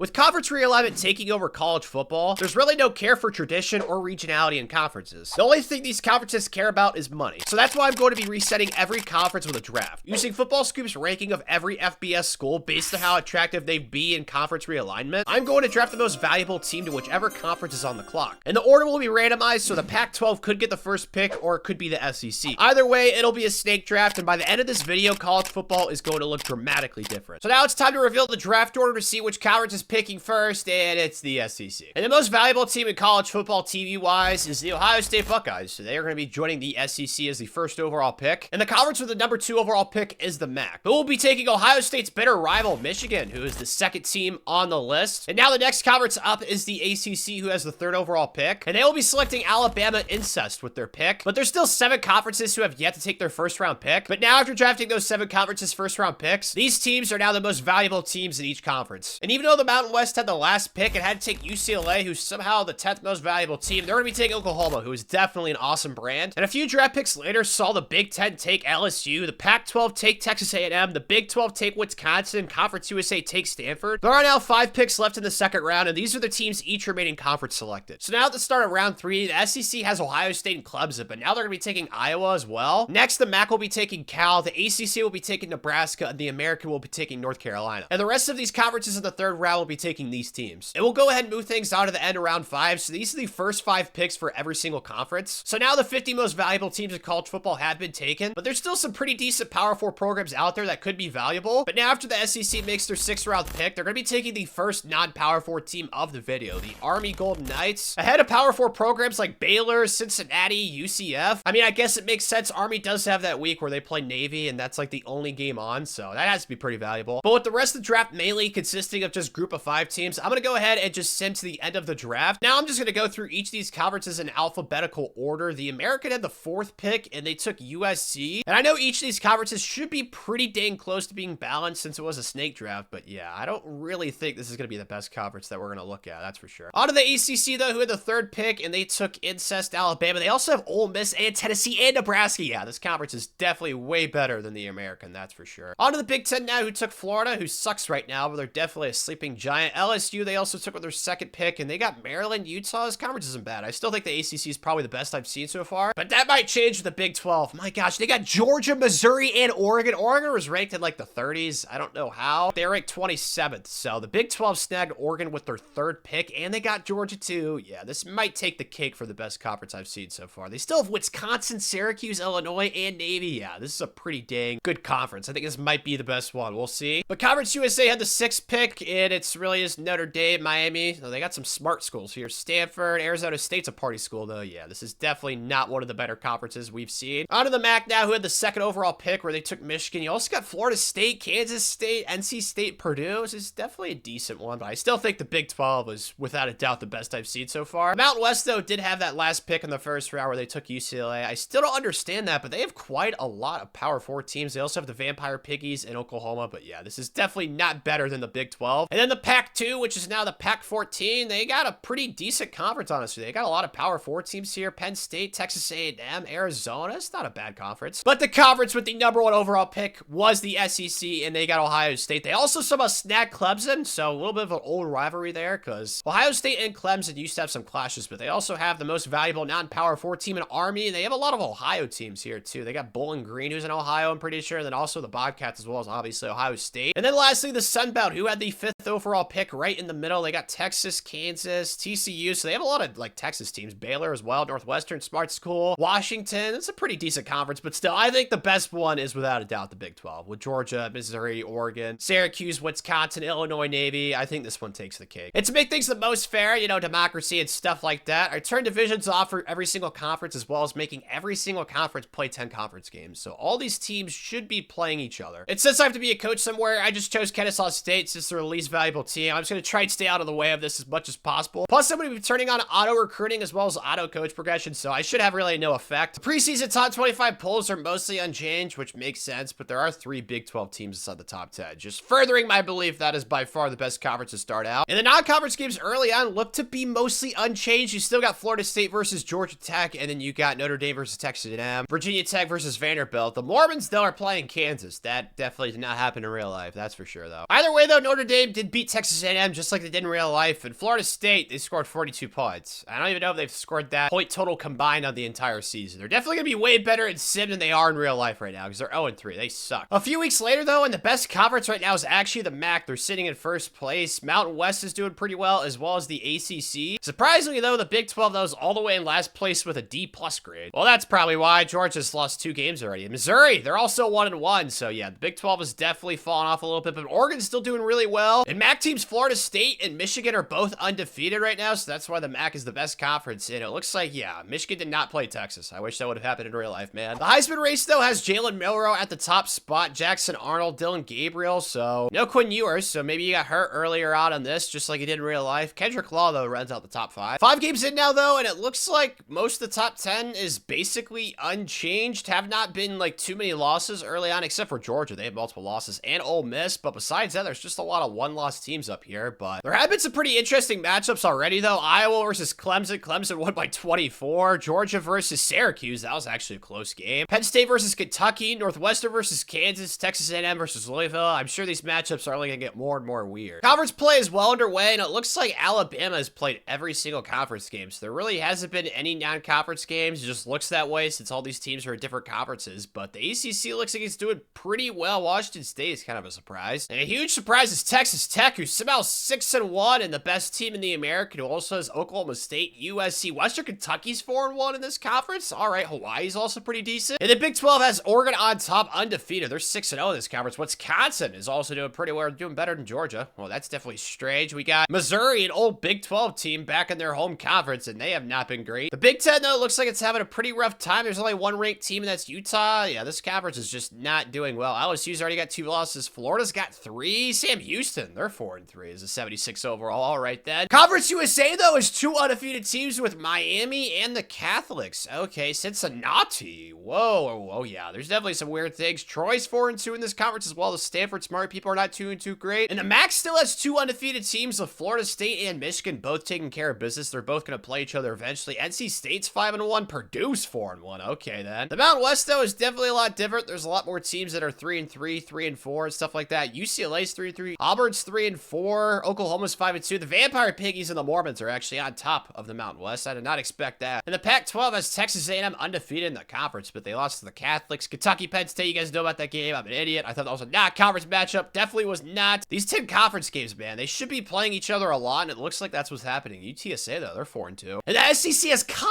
With conference realignment taking over college football, there's really no care for tradition or regionality in conferences. The only thing these conferences care about is money. So that's why I'm going to be resetting every conference with a draft, using Football Scoop's ranking of every FBS school based on how attractive they be in conference realignment. I'm going to draft the most valuable team to whichever conference is on the clock. And the order will be randomized, so the Pac-12 could get the first pick, or it could be the SEC. Either way, it'll be a snake draft, and by the end of this video, college football is going to look dramatically different. So now it's time to reveal the draft order to see which conference is picking first, and it's the SEC. And the most valuable team in college football TV-wise is the Ohio State Buckeyes. So they are going to be joining the SEC as the first overall pick. And the conference with the number 2 overall pick is the MAC. But we'll be taking Ohio State's bitter rival, Michigan, who is the second team on the list. And now the next conference up is the ACC, who has the 3rd overall pick. And they will be selecting Alabama Incest with their pick. But there's still 7 conferences who have yet to take their first round pick. But now after drafting those 7 conferences' first round picks, these teams are now the most valuable teams in each conference. And even though the Mountain West had the last pick and had to take UCLA, who's somehow the 10th most valuable team, they're going to be taking Oklahoma, who is definitely an awesome brand. And a few draft picks later saw the Big Ten take LSU, the Pac-12 take Texas A&M, the Big 12 take Wisconsin, Conference USA take Stanford. There are now 5 picks left in the second round, and these are the teams each remaining conference selected. So now at the start of round 3, the SEC has Ohio State and Clemson, but now they're going to be taking Iowa as well. Next, the MAC will be taking Cal, the ACC will be taking Nebraska, and the American will be taking North Carolina. And the rest of these conferences in the 3rd round will be taking these teams. And we'll go ahead and move things on to the end of round 5. So these are the first 5 picks for every single conference. So now the 50 most valuable teams in college football have been taken, but there's still some pretty decent Power 4 programs out there that could be valuable. But now after the SEC makes their 6th round pick, they're going to be taking the first non-Power 4 team of the video, the Army Golden Knights, ahead of Power 4 programs like Baylor, Cincinnati, UCF. I mean, I guess it makes sense. Army does have that week where they play Navy, and that's like the only game on, so that has to be pretty valuable. But with the rest of the draft mainly consisting of just group of 5 teams, I'm going to go ahead and just sim to the end of the draft. Now I'm just going to go through each of these conferences in alphabetical order. The American had the 4th pick, and they took USC. And I know each of these conferences should be pretty dang close to being balanced since it was a snake draft, but yeah, I don't really think this is going to be the best conference that we're going to look at, that's for sure. On to the ACC, though, who had the 3rd pick, and they took Incest Alabama. They also have Ole Miss and Tennessee and Nebraska. Yeah, this conference is definitely way better than the American, that's for sure. On to the Big Ten now, who took Florida, who sucks right now, but they're definitely a sleeping giant. LSU, they also took with their 2nd pick, and they got Maryland, Utah. This conference isn't bad. I still think the ACC is probably the best I've seen so far, but that might change with the Big 12. My gosh, they got Georgia, Missouri, and Oregon. Oregon was ranked in like the 30s. I don't know how. They're ranked 27th, so the Big 12 snagged Oregon with their 3rd pick, and they got Georgia too. Yeah, this might take the cake for the best conference I've seen so far. They still have Wisconsin, Syracuse, Illinois, and Navy. Yeah, this is a pretty dang good conference. I think this might be the best one. We'll see. But Conference USA had the 6th pick, and it's really just Notre Dame, Miami. So they got some smart schools here. Stanford, Arizona State's a party school, though. Yeah, this is definitely not one of the better conferences we've seen. On to the MAC now, who had the 2nd overall pick, where they took Michigan. You also got Florida State, Kansas State, NC State, Purdue. This is definitely a decent one, but I still think the Big 12 was, without a doubt, the best I've seen so far. Mountain West, though, did have that last pick in the 1st round where they took UCLA. I still don't understand that, but they have quite a lot of Power 4 teams. They also have the Vampire Piggies in Oklahoma, but yeah, this is definitely not better than the Big 12. And then the Pac-2, which is now the Pac-14, they got a pretty decent conference, honestly. They got a lot of Power 4 teams here. Penn State, Texas A&M, Arizona. It's not a bad conference. But the conference with the number 1 overall pick was the SEC, and they got Ohio State. They also somehow snagged Clemson, so a little bit of an old rivalry there, because Ohio State and Clemson used to have some clashes, but they also have the most valuable non-Power 4 team in Army, and they have a lot of Ohio teams here, too. They got Bowling Green, who's in Ohio, I'm pretty sure, and then also the Bobcats, as well as obviously Ohio State. And then lastly, the Sun Belt, who had the 5th overall pick right in the middle. They got Texas, Kansas, TCU, so they have a lot of, like, Texas teams. Baylor as well, Northwestern, Smart School, Washington. It's a pretty decent conference, but still, I think the best one is without a doubt the Big 12, with Georgia, Missouri, Oregon, Syracuse, Wisconsin, Illinois, Navy. I think this one takes the cake. And to make things the most fair, you know, democracy and stuff like that, I turned divisions off for every single conference, as well as making every single conference play 10 conference games. So all these teams should be playing each other. And since I have to be a coach somewhere, I just chose Kennesaw State since they're the least valuable team. I'm just going to try and stay out of the way of this as much as possible. Plus, I'm going to be turning on auto recruiting as well as auto coach progression, so I should have really no effect. The preseason top 25 polls are mostly unchanged, which makes sense, but there are 3 Big 12 teams inside the top 10, just furthering my belief that is by far the best conference to start out. And the non-conference games early on look to be mostly unchanged. You still got Florida State versus Georgia Tech, and then you got Notre Dame versus Texas A&M, Virginia Tech versus Vanderbilt. The Mormons, though, are playing Kansas. That definitely did not happen in real life, that's for sure, though. Either way, though, Notre Dame Washington beat Texas A&M just like they did in real life. And Florida State, they scored 42 points. I don't even know if they've scored that point total combined on the entire season. They're definitely going to be way better in sim than they are in real life right now because they're 0-3. They suck. A few weeks later, though, and the best conference right now is actually the MAC. They're sitting in first place. Mountain West is doing pretty well, as well as the ACC. Surprisingly, though, the Big 12, though, is all the way in last place with a D+ grade. Well, that's probably why Georgia's lost 2 games already. And Missouri, they're also 1-1. So, yeah, the Big 12 is definitely falling off a little bit, but Oregon's still doing really well. And MAC teams Florida State and Michigan are both undefeated right now, so that's why the MAC is the best conference. And it looks like, yeah, Michigan did not play Texas. I wish that would have happened in real life, man. The Heisman race, though, has Jalen Milroe at the top spot, Jackson Arnold, Dylan Gabriel, so no Quinn Ewers, so maybe he got hurt earlier on this, just like he did in real life. Kendrick Law, though, runs out the top 5. 5 games in now, though, and it looks like most of the top 10 is basically unchanged. Have not been, like, too many losses early on, except for Georgia. They have multiple losses, and Ole Miss, but besides that, there's just a lot of one-loss teams up here, but there have been some pretty interesting matchups already, though. Iowa versus Clemson. Clemson won by 24. Georgia versus Syracuse. That was actually a close game. Penn State versus Kentucky. Northwestern versus Kansas. Texas A&M versus Louisville. I'm sure these matchups are only going to get more and more weird. Conference play is well underway, and it looks like Alabama has played every single conference game, so there really hasn't been any non-conference games. It just looks that way since all these teams are in different conferences, but the ACC looks like it's doing pretty well. Washington State is kind of a surprise. And a huge surprise is Texas Tech, who's somehow 6-1 and the best team in the American, who also has Oklahoma State, USC. Western Kentucky's 4-1 in this conference. All right, Hawaii's also pretty decent. And the Big 12 has Oregon on top, undefeated. They're 6-0 in this conference. Wisconsin is also doing pretty well, doing better than Georgia. Well, that's definitely strange. We got Missouri, an old Big 12 team, back in their home conference, and they have not been great. The Big 10, though, looks like it's having a pretty rough time. There's only one ranked team, and that's Utah. Yeah, this conference is just not doing well. LSU's already got 2 losses. Florida's got 3. Sam Houston, they're 4-3, is a 76 overall. All right, then. Conference USA, though, is 2 undefeated teams with Miami and the Catholics. Okay, Cincinnati. Whoa, oh yeah, there's definitely some weird things. Troy's 4-2 in this conference as well. The Stanford smart people are not 2-2 great. And the MAC still has 2 undefeated teams with Florida State and Michigan both taking care of business. They're both going to play each other eventually. NC State's 5-1. Purdue's 4-1. Okay, then. The Mountain West, though, is definitely a lot different. There's a lot more teams that are 3-3, 3-4, and stuff like that. UCLA's 3-3. Auburn's 3-4. Oklahoma's 5-2. The Vampire Piggies and the Mormons are actually on top of the Mountain West. I did not expect that. And the Pac-12 has Texas A&M undefeated in the conference, but they lost to the Catholics. Kentucky, Penn State, you guys know about that game. I'm an idiot. I thought that was a not conference matchup. Definitely was not. These 10 conference games, man, they should be playing each other a lot, and it looks like that's what's happening. UTSA, though, they're 4-2. And the SEC has Colorado.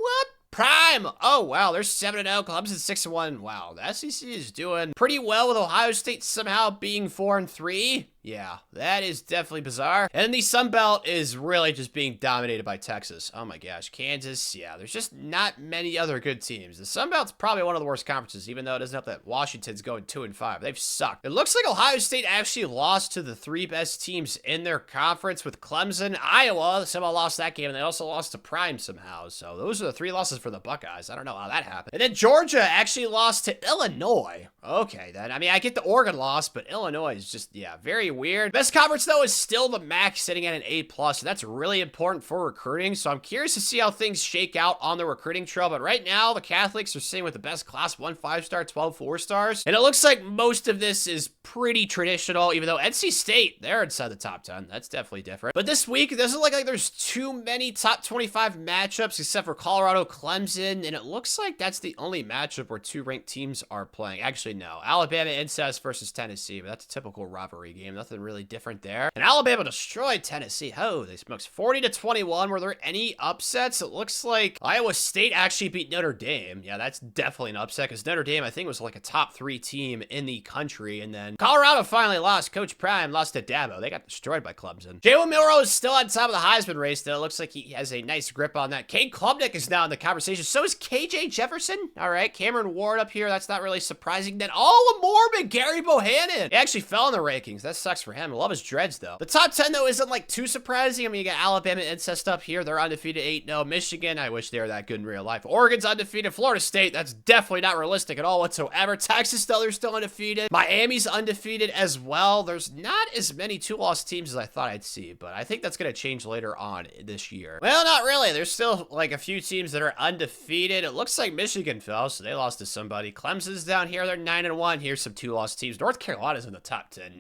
What? Prime. Oh, wow. They're 7-0. Clemson's 6-1. Wow. The SEC is doing pretty well with Ohio State somehow being 4-3. Yeah, that is definitely bizarre. And the Sun Belt is really just being dominated by Texas. Oh my gosh. Kansas. Yeah, there's just not many other good teams. The Sun Belt's probably one of the worst conferences, even though it doesn't help that Washington's going 2-5. They've sucked. It looks like Ohio State actually lost to the 3 best teams in their conference with Clemson. Iowa somehow lost that game, and they also lost to Prime somehow. So those are the 3 losses for the Buckeyes. I don't know how that happened. And then Georgia actually lost to Illinois. Okay, then. I mean, I get the Oregon loss, but Illinois is just, yeah, very weird. Best conference, though, is still the MAC, sitting at an A+. So that's really important for recruiting. So I'm curious to see how things shake out on the recruiting trail. But right now, the Catholics are sitting with the best class, 1 5-star, 12 4-stars. And it looks like most of this is pretty traditional, even though NC State, they're inside the top 10. That's definitely different. But this week, it doesn't look like there's too many top 25 matchups, except for Colorado, Clemson. And it looks like that's the only matchup where 2 ranked teams are playing. Actually, no. Alabama Incest versus Tennessee, but that's a typical rivalry game. Nothing really different there. And Alabama destroyed Tennessee. Oh, they smoked 40-21. Were there any upsets? It looks like Iowa State actually beat Notre Dame. Yeah, that's definitely an upset because Notre Dame, I think, was like a top 3 team in the country. And then Colorado finally lost. Coach Prime lost to Dabo. They got destroyed by Clemson. Jalen Milroe is still on top of the Heisman race, though. It looks like he has a nice grip on that. Cade Klubnik is now in the conversation. So is KJ Jefferson. All right, Cameron Ward up here. That's not really surprising. Then Mormon, Gary Bohannon. He actually fell in the rankings. That sucks for him. I love his dreads, though. The top 10, though, isn't like too surprising. I mean, you got Alabama Incest up here. They're undefeated 8-0. Michigan, I wish they were that good in real life. Oregon's undefeated. Florida State, that's definitely not realistic at all whatsoever. Texas, though, they're still undefeated. Miami's undefeated as well. There's not as many 2-loss teams as I thought I'd see, but I think that's going to change later on this year. Well, not really. There's still like a few teams that are undefeated. It looks like Michigan fell, so they lost to somebody. Clemson's down here. They're 9-1. Here's some 2-loss teams. North Carolina's in the top 10.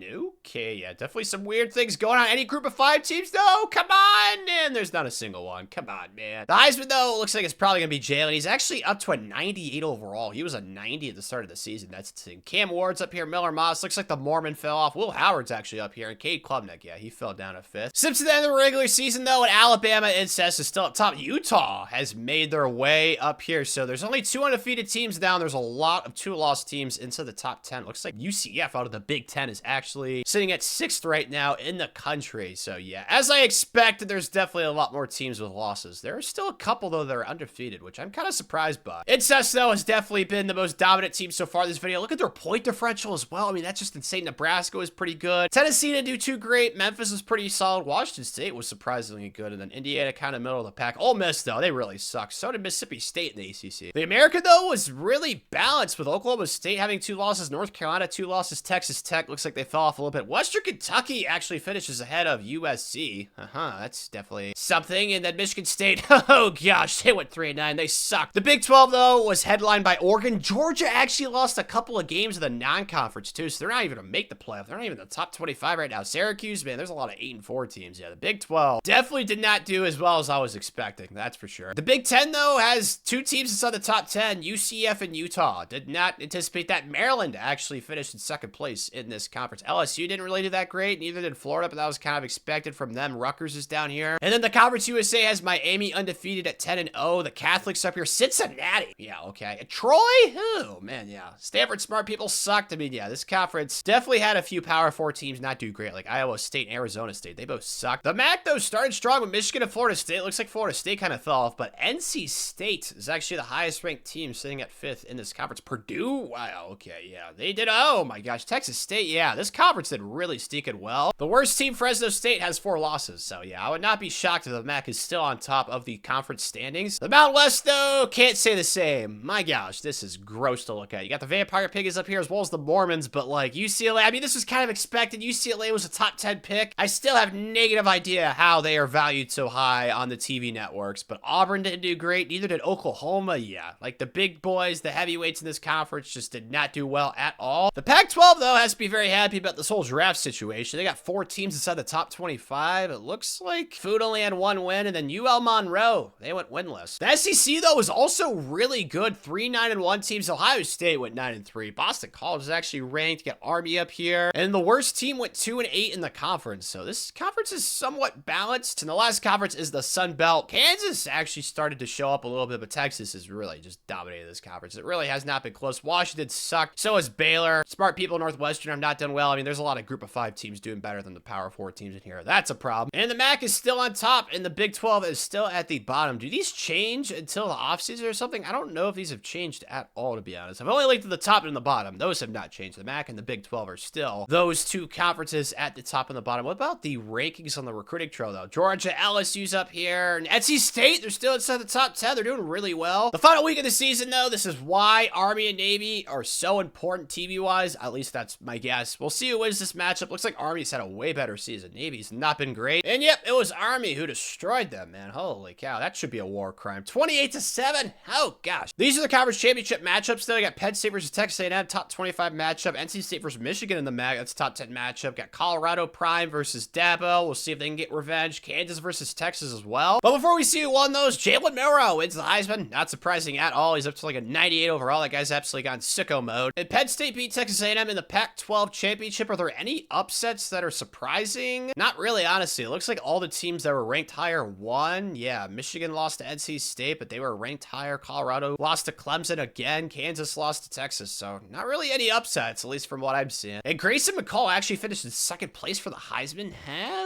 Okay, yeah, definitely some weird things going on. Any group of 5 teams, though? Come on, and there's not a single one. Come on, man. The Heisman, though, looks like it's probably gonna be Jalen. He's actually up to a 98 overall. He was a 90 at the start of the season. That's the thing. Cam Ward's up here. Miller Moss. Looks like the Mormon fell off. Will Howard's actually up here. And Cade Klubnik, yeah, he fell down a 5th. Simpson at the end of the regular season, though, and Alabama incest is still up top. Utah has made their way up here. So there's only 2 undefeated teams down. There's a lot of 2-loss teams into the top 10. Looks like UCF out of the Big Ten is actually sitting at 6th right now in the country. So yeah, as I expected, there's definitely a lot more teams with losses. There are still a couple, though, that are undefeated, which I'm kind of surprised by. Incest, though, has definitely been the most dominant team so far this video. Look at their point differential as well. I mean, that's just insane. Nebraska was pretty good. Tennessee didn't do too great. Memphis was pretty solid. Washington State was surprisingly good. And then Indiana kind of middle of the pack. Ole Miss, though, they really suck. So did Mississippi State in the ACC. The American, though, was really balanced with Oklahoma State having 2 losses, North Carolina 2 losses, Texas Tech looks like they fell off a little bit. Western Kentucky actually finishes ahead of USC. That's definitely something. And then Michigan State, oh gosh, they went 3-9. They suck. The Big 12, though, was headlined by Oregon. Georgia actually lost a couple of games in the non-conference, too, so they're not even going to make the playoff. They're not even in the top 25 right now. Syracuse, man, there's a lot of 8-4 teams. Yeah, the Big 12 definitely did not do as well as I was expecting. That's for sure. The Big 10, though, has 2 teams inside the top 10, UCF and Utah. Did not anticipate that. Maryland actually finished in 2nd place in this conference. LSU didn't really do that great. Neither did Florida, but that was kind of expected from them. Rutgers is down here. And then the Conference USA has Miami undefeated at 10-0. The Catholics up here. Cincinnati. Yeah, okay. And Troy? Oh, man, yeah. Stanford smart people sucked. I mean, yeah, this conference definitely had a few Power 4 teams not do great, like Iowa State and Arizona State. They both sucked. The MAC, though, started strong with Michigan and Florida State. Looks like Florida State kind of fell off, but NC State is actually the highest ranked team sitting at 5th in this conference. Purdue? Wow, okay, yeah. They did, oh my gosh. Texas State, yeah. This conference did really sneaking well. The worst team, Fresno State, has 4 losses, so yeah, I would not be shocked if the MAC is still on top of the conference standings. The Mountain West, though, can't say the same. My gosh, this is gross to look at. You got the Vampire Piggies up here as well as the Mormons, but like UCLA, I mean, this was kind of expected. UCLA was a top 10 pick. I still have negative idea how they are valued so high on the TV networks, but Auburn didn't do great. Neither did Oklahoma. Yeah, like the big boys, the heavyweights in this conference just did not do well at all. The Pac-12, though, has to be very happy about this whole draft situation. They got 4 teams inside the top 25. It looks like Food only had 1 win, and then UL Monroe, they went winless. The SEC, though, was also really good. 3 9-1 teams. Ohio State went 9-3. Boston College is actually ranked. You got Army up here, and the worst team went 2-8 in the conference. So this conference is somewhat balanced. And the last conference is the Sun Belt. Kansas actually started to show up a little bit, but Texas has really just dominated this conference. It really has not been close. Washington sucked. So has Baylor. Smart people Northwestern have not done well. I mean, there's a lot of group of 5 teams doing better than the Power 4 teams in here. That's a problem. And the MAC is still on top, and the Big 12 is still at the bottom. Do these change until the offseason or something? I don't know if these have changed at all, to be honest. I've only linked to the top and the bottom. Those have not changed. The MAC and the Big 12 are still those 2 conferences at the top and the bottom. What about the rankings on the recruiting trail, though? Georgia, LSU's up here, and NC State, they're still inside the top 10. They're doing really well. The final week of the season, though, this is why Army and Navy are so important TV-wise. At least that's my guess. We'll see who wins this matchup. Looks like Army's had a way better season. Navy's not been great. And yep, it was Army who destroyed them, man. Holy cow, that should be a war crime. 28-7. Oh gosh. These are the conference championship matchups, though. You got Penn State versus Texas A&M, top 25 matchup. NC State versus Michigan in the MAC, that's top 10 matchup. Got Colorado Prime versus Dabo. We'll see if they can get revenge. Kansas versus Texas as well. But before we see who won those, Jalen Milroe wins the Heisman. Not surprising at all. He's up to like a 98 overall. That guy's absolutely gone sicko mode. And Penn State beat Texas A&M in the Pac-12 championship. Are there any upsets that are surprising? Not really, honestly. It looks like all the teams that were ranked higher won. Yeah, Michigan lost to NC State, but they were ranked higher. Colorado lost to Clemson again. Kansas lost to Texas. So not really any upsets, at least from what I'm seeing. And Grayson McCall actually finished in 2nd place for the Heisman.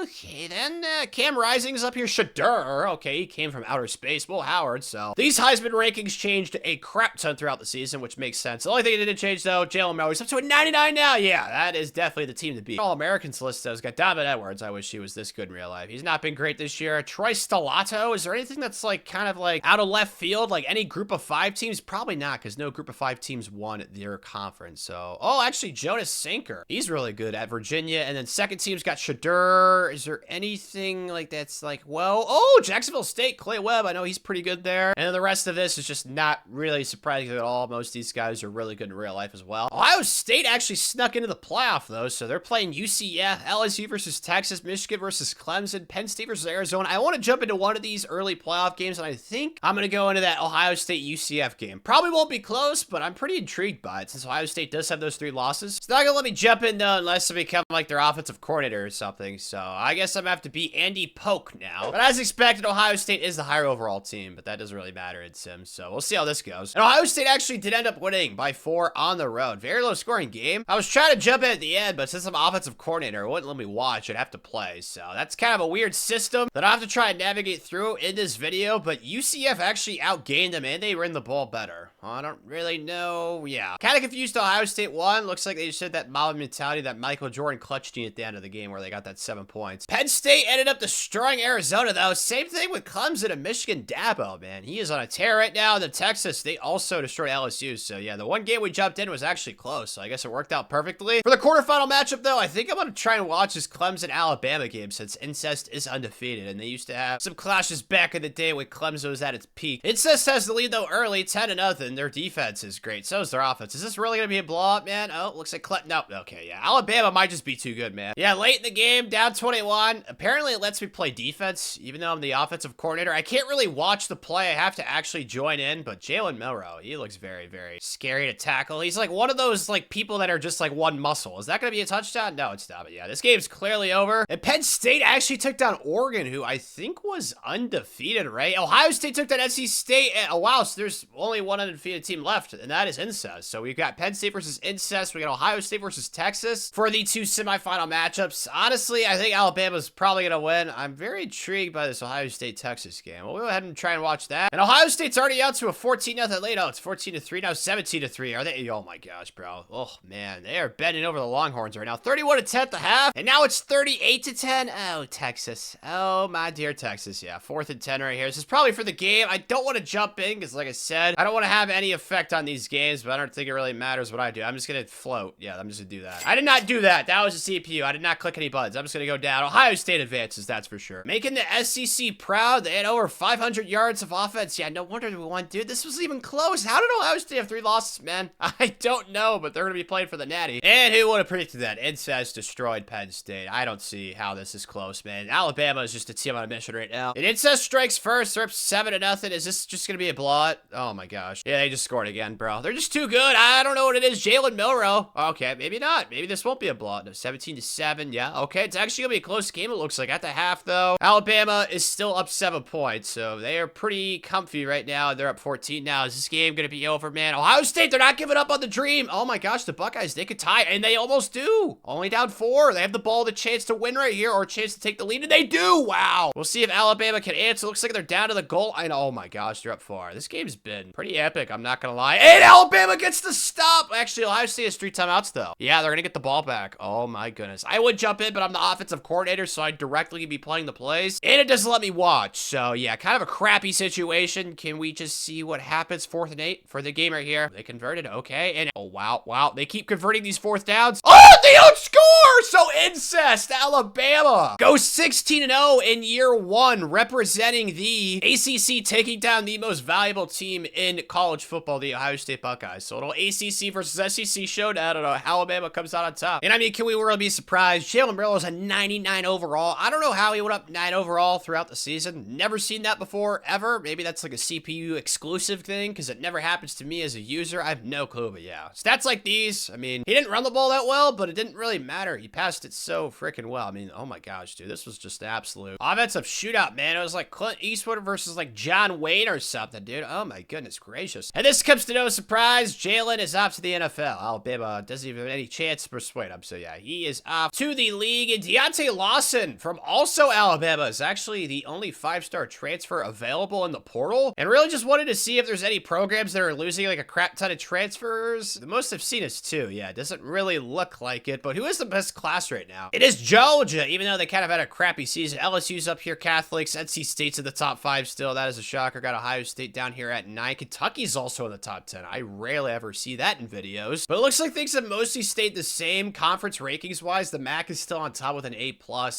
Okay, then Cam Rising's up here. Shadur. Okay, he came from outer space. Will Howard. So these Heisman rankings changed a crap ton throughout the season, which makes sense. The only thing that didn't change, though, Jalen Milroe is up to a 99 now. Yeah, that is definitely the team to beat. All-Americans list, though, has got Donovan Edwards. I wish he was this good in real life. He's not been great this year. Troy Stellato. Is there anything that's like kind of like out of left field? Like any group of 5 teams? Probably not, because no group of 5 teams won their conference. So, oh, actually, Jonas Sinker. He's really good at Virginia. And then second team's got Shadur. Is there anything like that's like, well, oh, Jacksonville State, Clay Webb. I know he's pretty good there. And then the rest of this is just not really surprising at all. Most of these guys are really good in real life as well. Ohio State actually snuck into the playoff, though, so they're playing UCF, LSU versus Texas, Michigan versus Clemson, Penn State versus Arizona. I want to jump into one of these early playoff games, and I think I'm going to go into that Ohio State UCF game. Probably won't be close, but I'm pretty intrigued by it since Ohio State does have those 3 losses. It's not going to let me jump in, though, unless I become like their offensive coordinator or something. So I guess I'm going to have to beat Andy Polk now. But as expected, Ohio State is the higher overall team, but that doesn't really matter in Sims. So we'll see how this goes. And Ohio State actually did end up winning by 4 on the road. Very low scoring game. I was trying to jump in at the end, but since I'm offensive coordinator, it wouldn't let me watch. I'd have to play. So that's kind of a weird system that I have to try and navigate through in this video. But UCF actually outgained them and they ran the ball better. I don't really know. Yeah. Kind of confused. Ohio State won. Looks like they just had that mob mentality, that Michael Jordan clutch gene at the end of the game where they got that 7 points. Penn State ended up destroying Arizona, though. Same thing with Clemson and Michigan. Dabo, man. He is on a tear right now. The Texas, they also destroyed LSU. So, yeah, the one game we jumped in was actually close. So, I guess it worked out perfectly. For the quarterfinal matchup, though, I think I'm going to try and watch this Clemson-Alabama game since Incest is undefeated. And they used to have some clashes back in the day when Clemson was at its peak. Incest has the lead, though, early, 10-0. Their defense is great. So is their offense. Is this really going to be a blowout, man? Oh, looks like no. Okay, yeah. Alabama might just be too good, man. Yeah, late in the game, down 21. Apparently, it lets me play defense, even though I'm the offensive coordinator. I can't really watch the play. I have to actually join in. But Jalen Milroe, he looks very, very scary to tackle. He's like one of those like people that are just like one muscle. Is that going to be a touchdown? No, it's not. But yeah, this game's clearly over. And Penn State actually took down Oregon, who I think was undefeated, right? Ohio State took down NC State. Oh, wow. So there's only one undefeated team left, and that is Incest. So we've got Penn State versus Incest. We got Ohio State versus Texas for the 2 semifinal matchups. Honestly, I think Alabama's probably going to win. I'm very intrigued by this Ohio State-Texas game. We'll go ahead and try and watch that. And Ohio State's already out to a 14-0 lead. Oh, it's 14-3 now, 17-3. Are they? Oh my gosh, bro. Oh man, they are bending over the Longhorns right now. 31-10 at the half, and now it's 38-10. Oh, Texas. Oh, my dear Texas. Yeah, 4th and 10 right here. This is probably for the game. I don't want to jump in because, like I said, I don't want to have any effect on these games, but I don't think it really matters what I do. I'm just going to float. Yeah, I'm just going to do that. I did not do that. That was a CPU. I did not click any buttons. I'm just going to go down. Ohio State advances, that's for sure. Making the SEC proud. They had over 500 yards of offense. Yeah, no wonder we won, dude. This was even close. How did Ohio State have 3 losses, man? I don't know, but they're going to be playing for the Natty. And who would have predicted that? Incest destroyed Penn State. I don't see how this is close, man. Alabama is just a team on a mission right now. And Incest strikes first. They're up 7-0. Is this just going to be a blowout? Oh, my gosh. Yeah, they just scored again, bro. They're just too good. I don't know what it is. Jalen Milroe. Okay, maybe not. Maybe this won't be a blowout. No, 17-7. Yeah, okay. It's actually going to be a close game, it looks like. At the half, though, Alabama is still up 7 points. So they are pretty comfy right now. They're up 14 now. Is this game going to be over, man? Ohio State, they're not giving up on the dream. Oh, my gosh. The Buckeyes, they could tie. And they almost do. Only down 4. They have the ball, the chance to win right here, or a chance to take the lead. And they do. Wow. We'll see if Alabama can answer. Looks like they're down to the goal. I know. Oh, my gosh. They're up 4. This game's been pretty epic. I'm not going to lie. And Alabama gets the stop. Actually, Ohio State has 3 timeouts, though. Yeah, they're going to get the ball back. Oh, my goodness. I would jump in, but I'm the offensive coordinator, so I'd directly be playing the plays. And it doesn't let me watch. So, yeah, kind of a crappy situation. Can we just see what happens? 4th and 8 for the game right here. They converted. Okay. And, oh, wow. Wow. They keep converting these 4th downs. Oh, they don't score! So, Incest, Alabama goes 16-0 in year 1, representing the ACC, taking down the most valuable team in college football, the Ohio State Buckeyes. So, it'll ACC versus SEC showdown. I don't know. Alabama comes out on top. And, I mean, can we really be surprised? Jalen Milroe is a 99 overall. I don't know how he went up 9 overall throughout the season. Never seen that before, ever. Maybe that's like a CPU exclusive thing, because it never happens to me as a user. I have no clue, but yeah. Stats like these, I mean, he didn't run the ball that well, but it didn't really matter. He passed it so freaking well. I mean, oh my gosh, dude, this was just absolute offensive shootout, man. It was like Clint Eastwood versus like John Wayne or something, dude. Oh my goodness gracious. And this comes to no surprise. Jalen is off to the NFL. Alabama doesn't even have any chance to persuade him. So yeah, he is off to the league. And Deontay Lawson from also Alabama is actually the only 5-star transfer available in the portal. And really just wanted to see if there's any programs that are losing like a crap ton of transfers. The most I've seen is 2. Yeah, it doesn't really look like it. But who is the best class right now? It is Georgia, even though they kind of had a crappy season. LSU's up here, Catholics. NC State's in the top 5 still. That is a shocker. Got Ohio State down here at 9. Kentucky's also in the top 10. I rarely ever see that in videos. But it looks like things have mostly stayed the same conference rankings-wise. The MAC is still on top with an A+.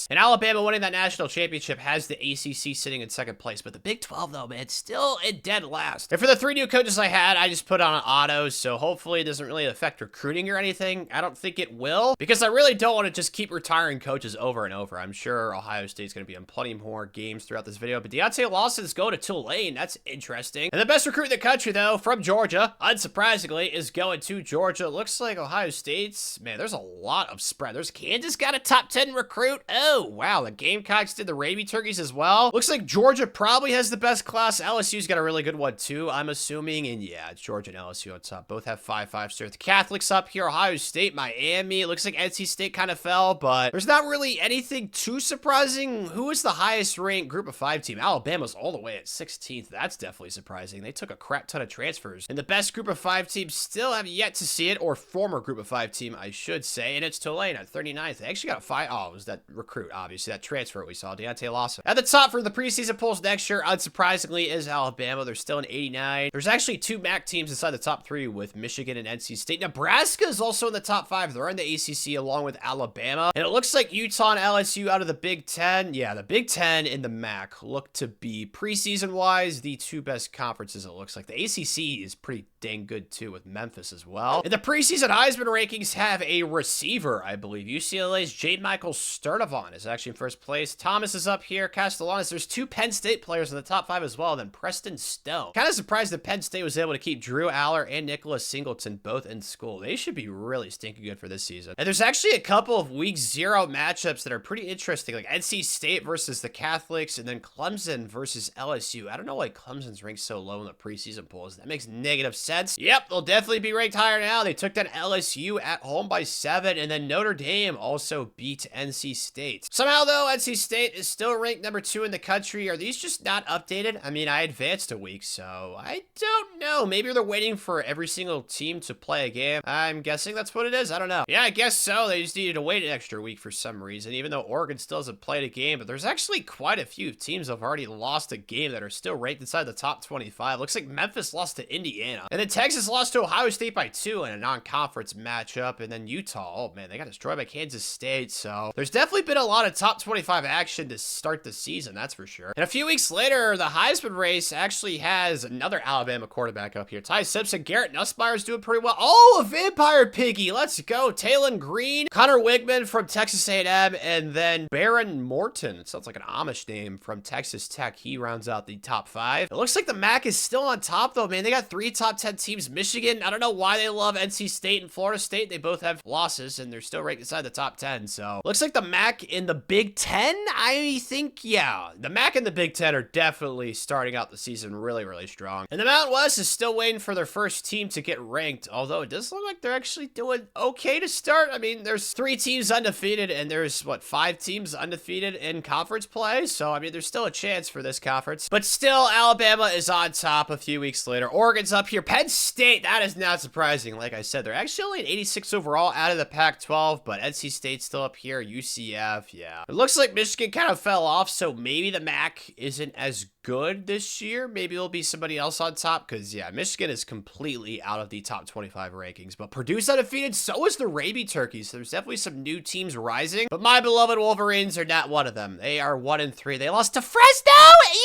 And Alabama winning that national championship has the ACC sitting in 2nd place. But the Big 12, though, man, still in dead last. And for the 3 new coaches I had, I just put on an auto. So hopefully it doesn't really affect recruiting or anything. I don't think it will, because I really don't don't want to just keep retiring coaches over and over. I'm sure Ohio State's going to be in plenty more games throughout this video, but Deontay Lawson's going to Tulane. That's interesting. And the best recruit in the country, though, from Georgia, unsurprisingly, is going to Georgia. Looks like Ohio State's, man, there's a lot of spread. There's Kansas got a top 10 recruit. Oh, wow. The Gamecocks did the Raby Turkeys as well. Looks like Georgia probably has the best class. LSU's got a really good one, too, I'm assuming. And yeah, it's Georgia and LSU on top. Both have 5 stars. The Catholics up here, Ohio State, Miami. It looks like NC State kind of fell, but there's not really anything too surprising. Who is the highest ranked group of 5 team? Alabama's all the way at 16th. That's definitely surprising. They took a crap ton of transfers. And the best group of 5 teams still have yet to see it, or former group of 5 team, I should say. And it's Tulane at 39th. They actually got a 5. Oh, it was that recruit, obviously, that transfer we saw, Deontay Lawson. At the top for the preseason polls next year, unsurprisingly, is Alabama. They're still in 89. There's actually 2 MAC teams inside the top 3 with Michigan and NC State. Nebraska is also in the top 5. They're in the ACC along with Alabama. And it looks like Utah and LSU out of the Big Ten. Yeah, the Big Ten and the MAC look to be preseason-wise the 2 best conferences, it looks like. The ACC is pretty dang good, too, with Memphis as well. And the preseason Heisman rankings have a receiver, I believe. UCLA's J. Michael Sturdivant is actually in first place. Thomas is up here. Castellanos. There's 2 Penn State players in the top 5 as well, then Preston Stone. Kind of surprised that Penn State was able to keep Drew Aller and Nicholas Singleton both in school. They should be really stinking good for this season. And there's actually a couple of week 0 matchups that are pretty interesting, like NC State versus the Catholics, and then Clemson versus LSU. I don't know why Clemson's ranked so low in the preseason polls. That makes negative sense. Yep, they'll definitely be ranked higher now. They took down LSU at home by 7, and then Notre Dame also beat NC State. Somehow, though, NC State is still ranked number 2 in the country. Are these just not updated? I mean, I advanced a week, so I don't know. Maybe they're waiting for every single team to play a game. I'm guessing that's what it is. I don't know. Yeah, I guess so. They just needed to wait an extra week for some reason, even though Oregon still hasn't played a game. But there's actually quite a few teams that have already lost a game that are still ranked inside the top 25. Looks like Memphis lost to Indiana. And then Texas lost to Ohio State by 2 in a non-conference matchup. And then Utah, oh man, they got destroyed by Kansas State. So there's definitely been a lot of top 25 action to start the season, that's for sure. And a few weeks later, the Heisman race actually has another Alabama quarterback up here. Ty Simpson, Garrett Nussmeier's doing pretty well. Oh, a vampire piggy. Let's go. Talon Green, Connor Wigman from Texas A&M, and then Baron Morton. It sounds like an Amish name from Texas Tech. He rounds out the top 5. It looks like the MAC is still on top, though, man. They got 3 top 10 teams. Michigan, I don't know why they love NC State and Florida State. They both have losses, and they're still ranked inside the top 10. So looks like the MAC in the Big Ten, I think, yeah. The MAC and the Big Ten are definitely starting out the season really, really strong. And the Mountain West is still waiting for their first team to get ranked, although it does look like they're actually doing okay to start. I mean, there's 3 teams undefeated, and there's, what, 5 teams undefeated in conference play? So, I mean, there's still a chance for this conference. But still, Alabama is on top a few weeks later. Oregon's up here. Penn State, that is not surprising. Like I said, they're actually only at 86 overall out of the Pac-12, but NC State's still up here. UCF, yeah. It looks like Michigan kind of fell off, so maybe the MAC isn't as good this year. Maybe there'll be somebody else on top, because, yeah, Michigan is completely out of the top 25 rankings. But Purdue's undefeated, so is the Raby Turkeys. So there's definitely some new teams rising. But my beloved Wolverines are not one of them. They are 1-3. They lost to Fresno,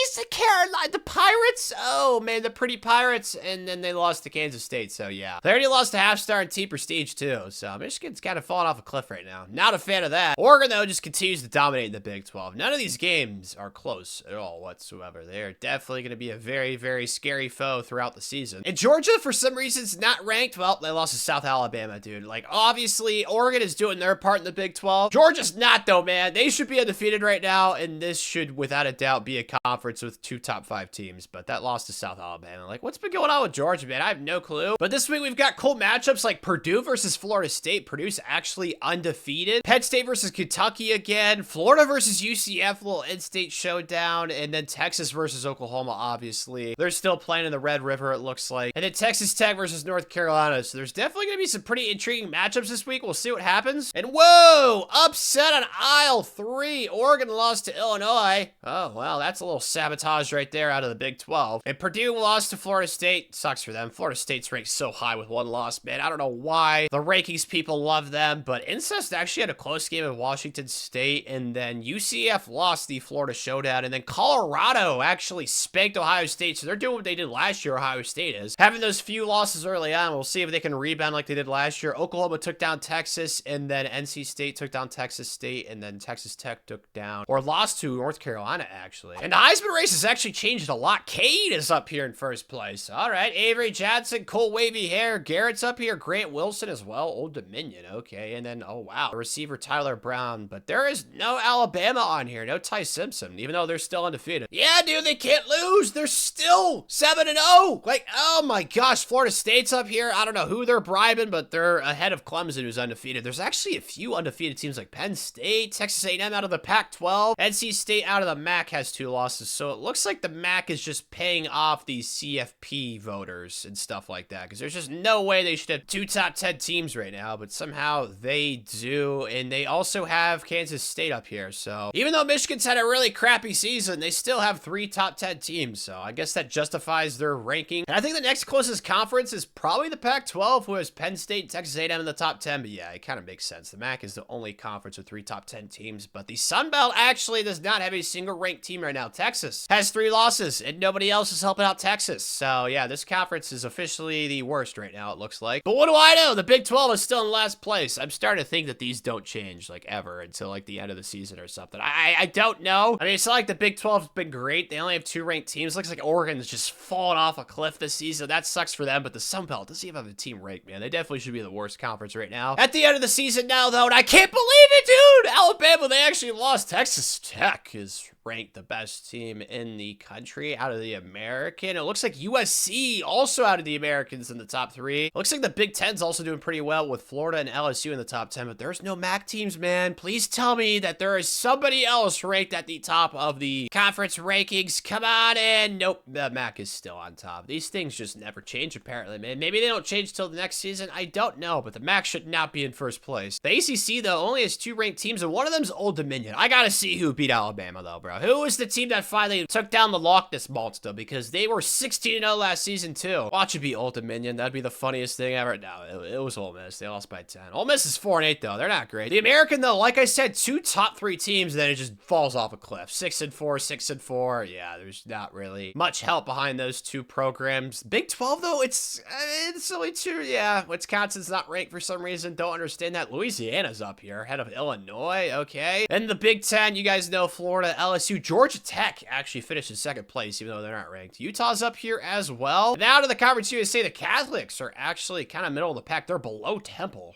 East Carolina, the Pirates. Oh, man, the pretty Pirates. And then they lost to Kansas State, so yeah. They already lost to half-star and Team Prestige, too. So Michigan's kind of falling off a cliff right now. Not a fan of that. Oregon, though, just continues to dominate in the Big 12. None of these games are close at all whatsoever. They're definitely going to be a very, very scary foe throughout the season. And Georgia, for some reason, is not ranked. Well, they lost to South Alabama, dude. Like, obviously, Oregon is doing their part in the Big 12. Georgia's not, though, man. They should be undefeated right now, and this should, without a doubt, be a conference with 2 top 5 teams. But that lost to South Alabama. Like, what's been going on with Georgia, man? I have no clue. But this week, we've got cool matchups like Purdue versus Florida State. Purdue's actually undefeated. Penn State versus Kentucky again. Florida versus UCF, little in-state showdown. And then Texas versus Oklahoma, obviously. They're still playing in the Red River, it looks like. And then Texas Tech versus North Carolina. So there's definitely going to be some pretty intriguing matchups this week. We'll see what happens. And whoa! Upset on aisle 3. Oregon lost to Illinois. Oh, well, that's a little sabotage right there out of the Big 12. And Purdue lost to Florida State. Sucks for them. Florida State's ranked so high with 1 loss, man. I don't know why the rankings people love them, but Incest actually had a close game at Washington State, and then UCF lost the Florida Showdown, and then Colorado actually spanked Ohio State, so they're doing what they did last year. Ohio State is having those few losses early on. We'll see if they can rebound like they did last year. Oklahoma took down Texas, and then NC State took down Texas State, and then Texas Tech took down or lost to North Carolina, actually. And the Heisman race has actually changed a lot. Cade is up here in first place. All right, Avery Johnson, Cole Wavy Hair, Garrett's up here, Grant Wilson as well, Old Dominion, okay, and then, oh wow, receiver Tyler Brown, but there is no Alabama on here, no Ty Simpson, even though they're still undefeated. Yeah, dude, they can't lose. They're still 7-0. Like, oh my gosh, Florida State's up here. I don't know who they're bribing, but they're ahead of Clemson, who's undefeated. There's actually a few undefeated teams like Penn State, Texas A&M out of the Pac-12, NC State out of the MAC has 2 losses, so it looks like the MAC is just paying off these CFP voters and stuff like that, because there's just no way they should have 2 top 10 teams right now, but somehow they do, and they also have Kansas State up here, so even though Michigan's had a really crappy season, they still have 3 top 10 teams, so I guess that justifies their ranking. And I think the next closest conference is probably the Pac-12, who has Penn State, Texas A&M in the top 10, but yeah, it kind of makes sense. The MAC is the only conference with 3 top 10 teams, but the Sun Belt actually does not have a single ranked team right now. Texas has 3 losses, and nobody else is helping out Texas, so yeah, this conference is officially the worst right now, it looks like. But what do I know? The Big 12 is still in last place. I'm starting to think that these don't change, like, ever until, like, the end of the season or something. I don't know. I mean, it's not like the Big 12 has been great. They only have 2 ranked teams. It looks like Oregon's just fallen off a cliff this season. That sucks for them, but the Sun Belt doesn't even have a team ranked, man. They definitely should be the worst conference right now. At the end of the season now, though, and I can't believe it, dude! Alabama, they actually lost. Texas Tech is ranked the best team in the country out of the American. It looks like USC also out of the Americans in the top 3. It looks like the Big Ten's also doing pretty well with Florida and LSU in the top 10, but there's no MAC teams, man. Please tell me that there is somebody else ranked at the top of the conference rankings. Come on in. Nope, the MAC is still on top. These things just never change, apparently, man. Maybe they don't change till the next season. I don't know, but the MAC should not be in first place. The ACC, though, only has 2 ranked teams, and one of them's Old Dominion. I gotta see who beat Alabama, though, bro. Who was the team that finally took down the Loch Ness Monster? Because they were 16-0 last season, too. Watch it be Old Dominion. That'd be the funniest thing ever. No, it was Ole Miss. They lost by 10. Ole Miss is 4-8, though. They're not great. The American, though, like I said, 2 top 3 teams, then it just falls off a cliff. 6-4, 6-4. Yeah, there's not really much help behind those 2 programs. Big 12, though, it's only 2. Yeah, Wisconsin's not ranked for some reason. Don't understand that. Louisiana's up here, ahead of Illinois. Okay. And the Big 10, you guys know Florida, LSU, Georgia Tech actually finished in 2nd place, even though they're not ranked. Utah's up here as well. Now to the Conference USA, the Catholics are actually kind of middle of the pack. They're below Temple.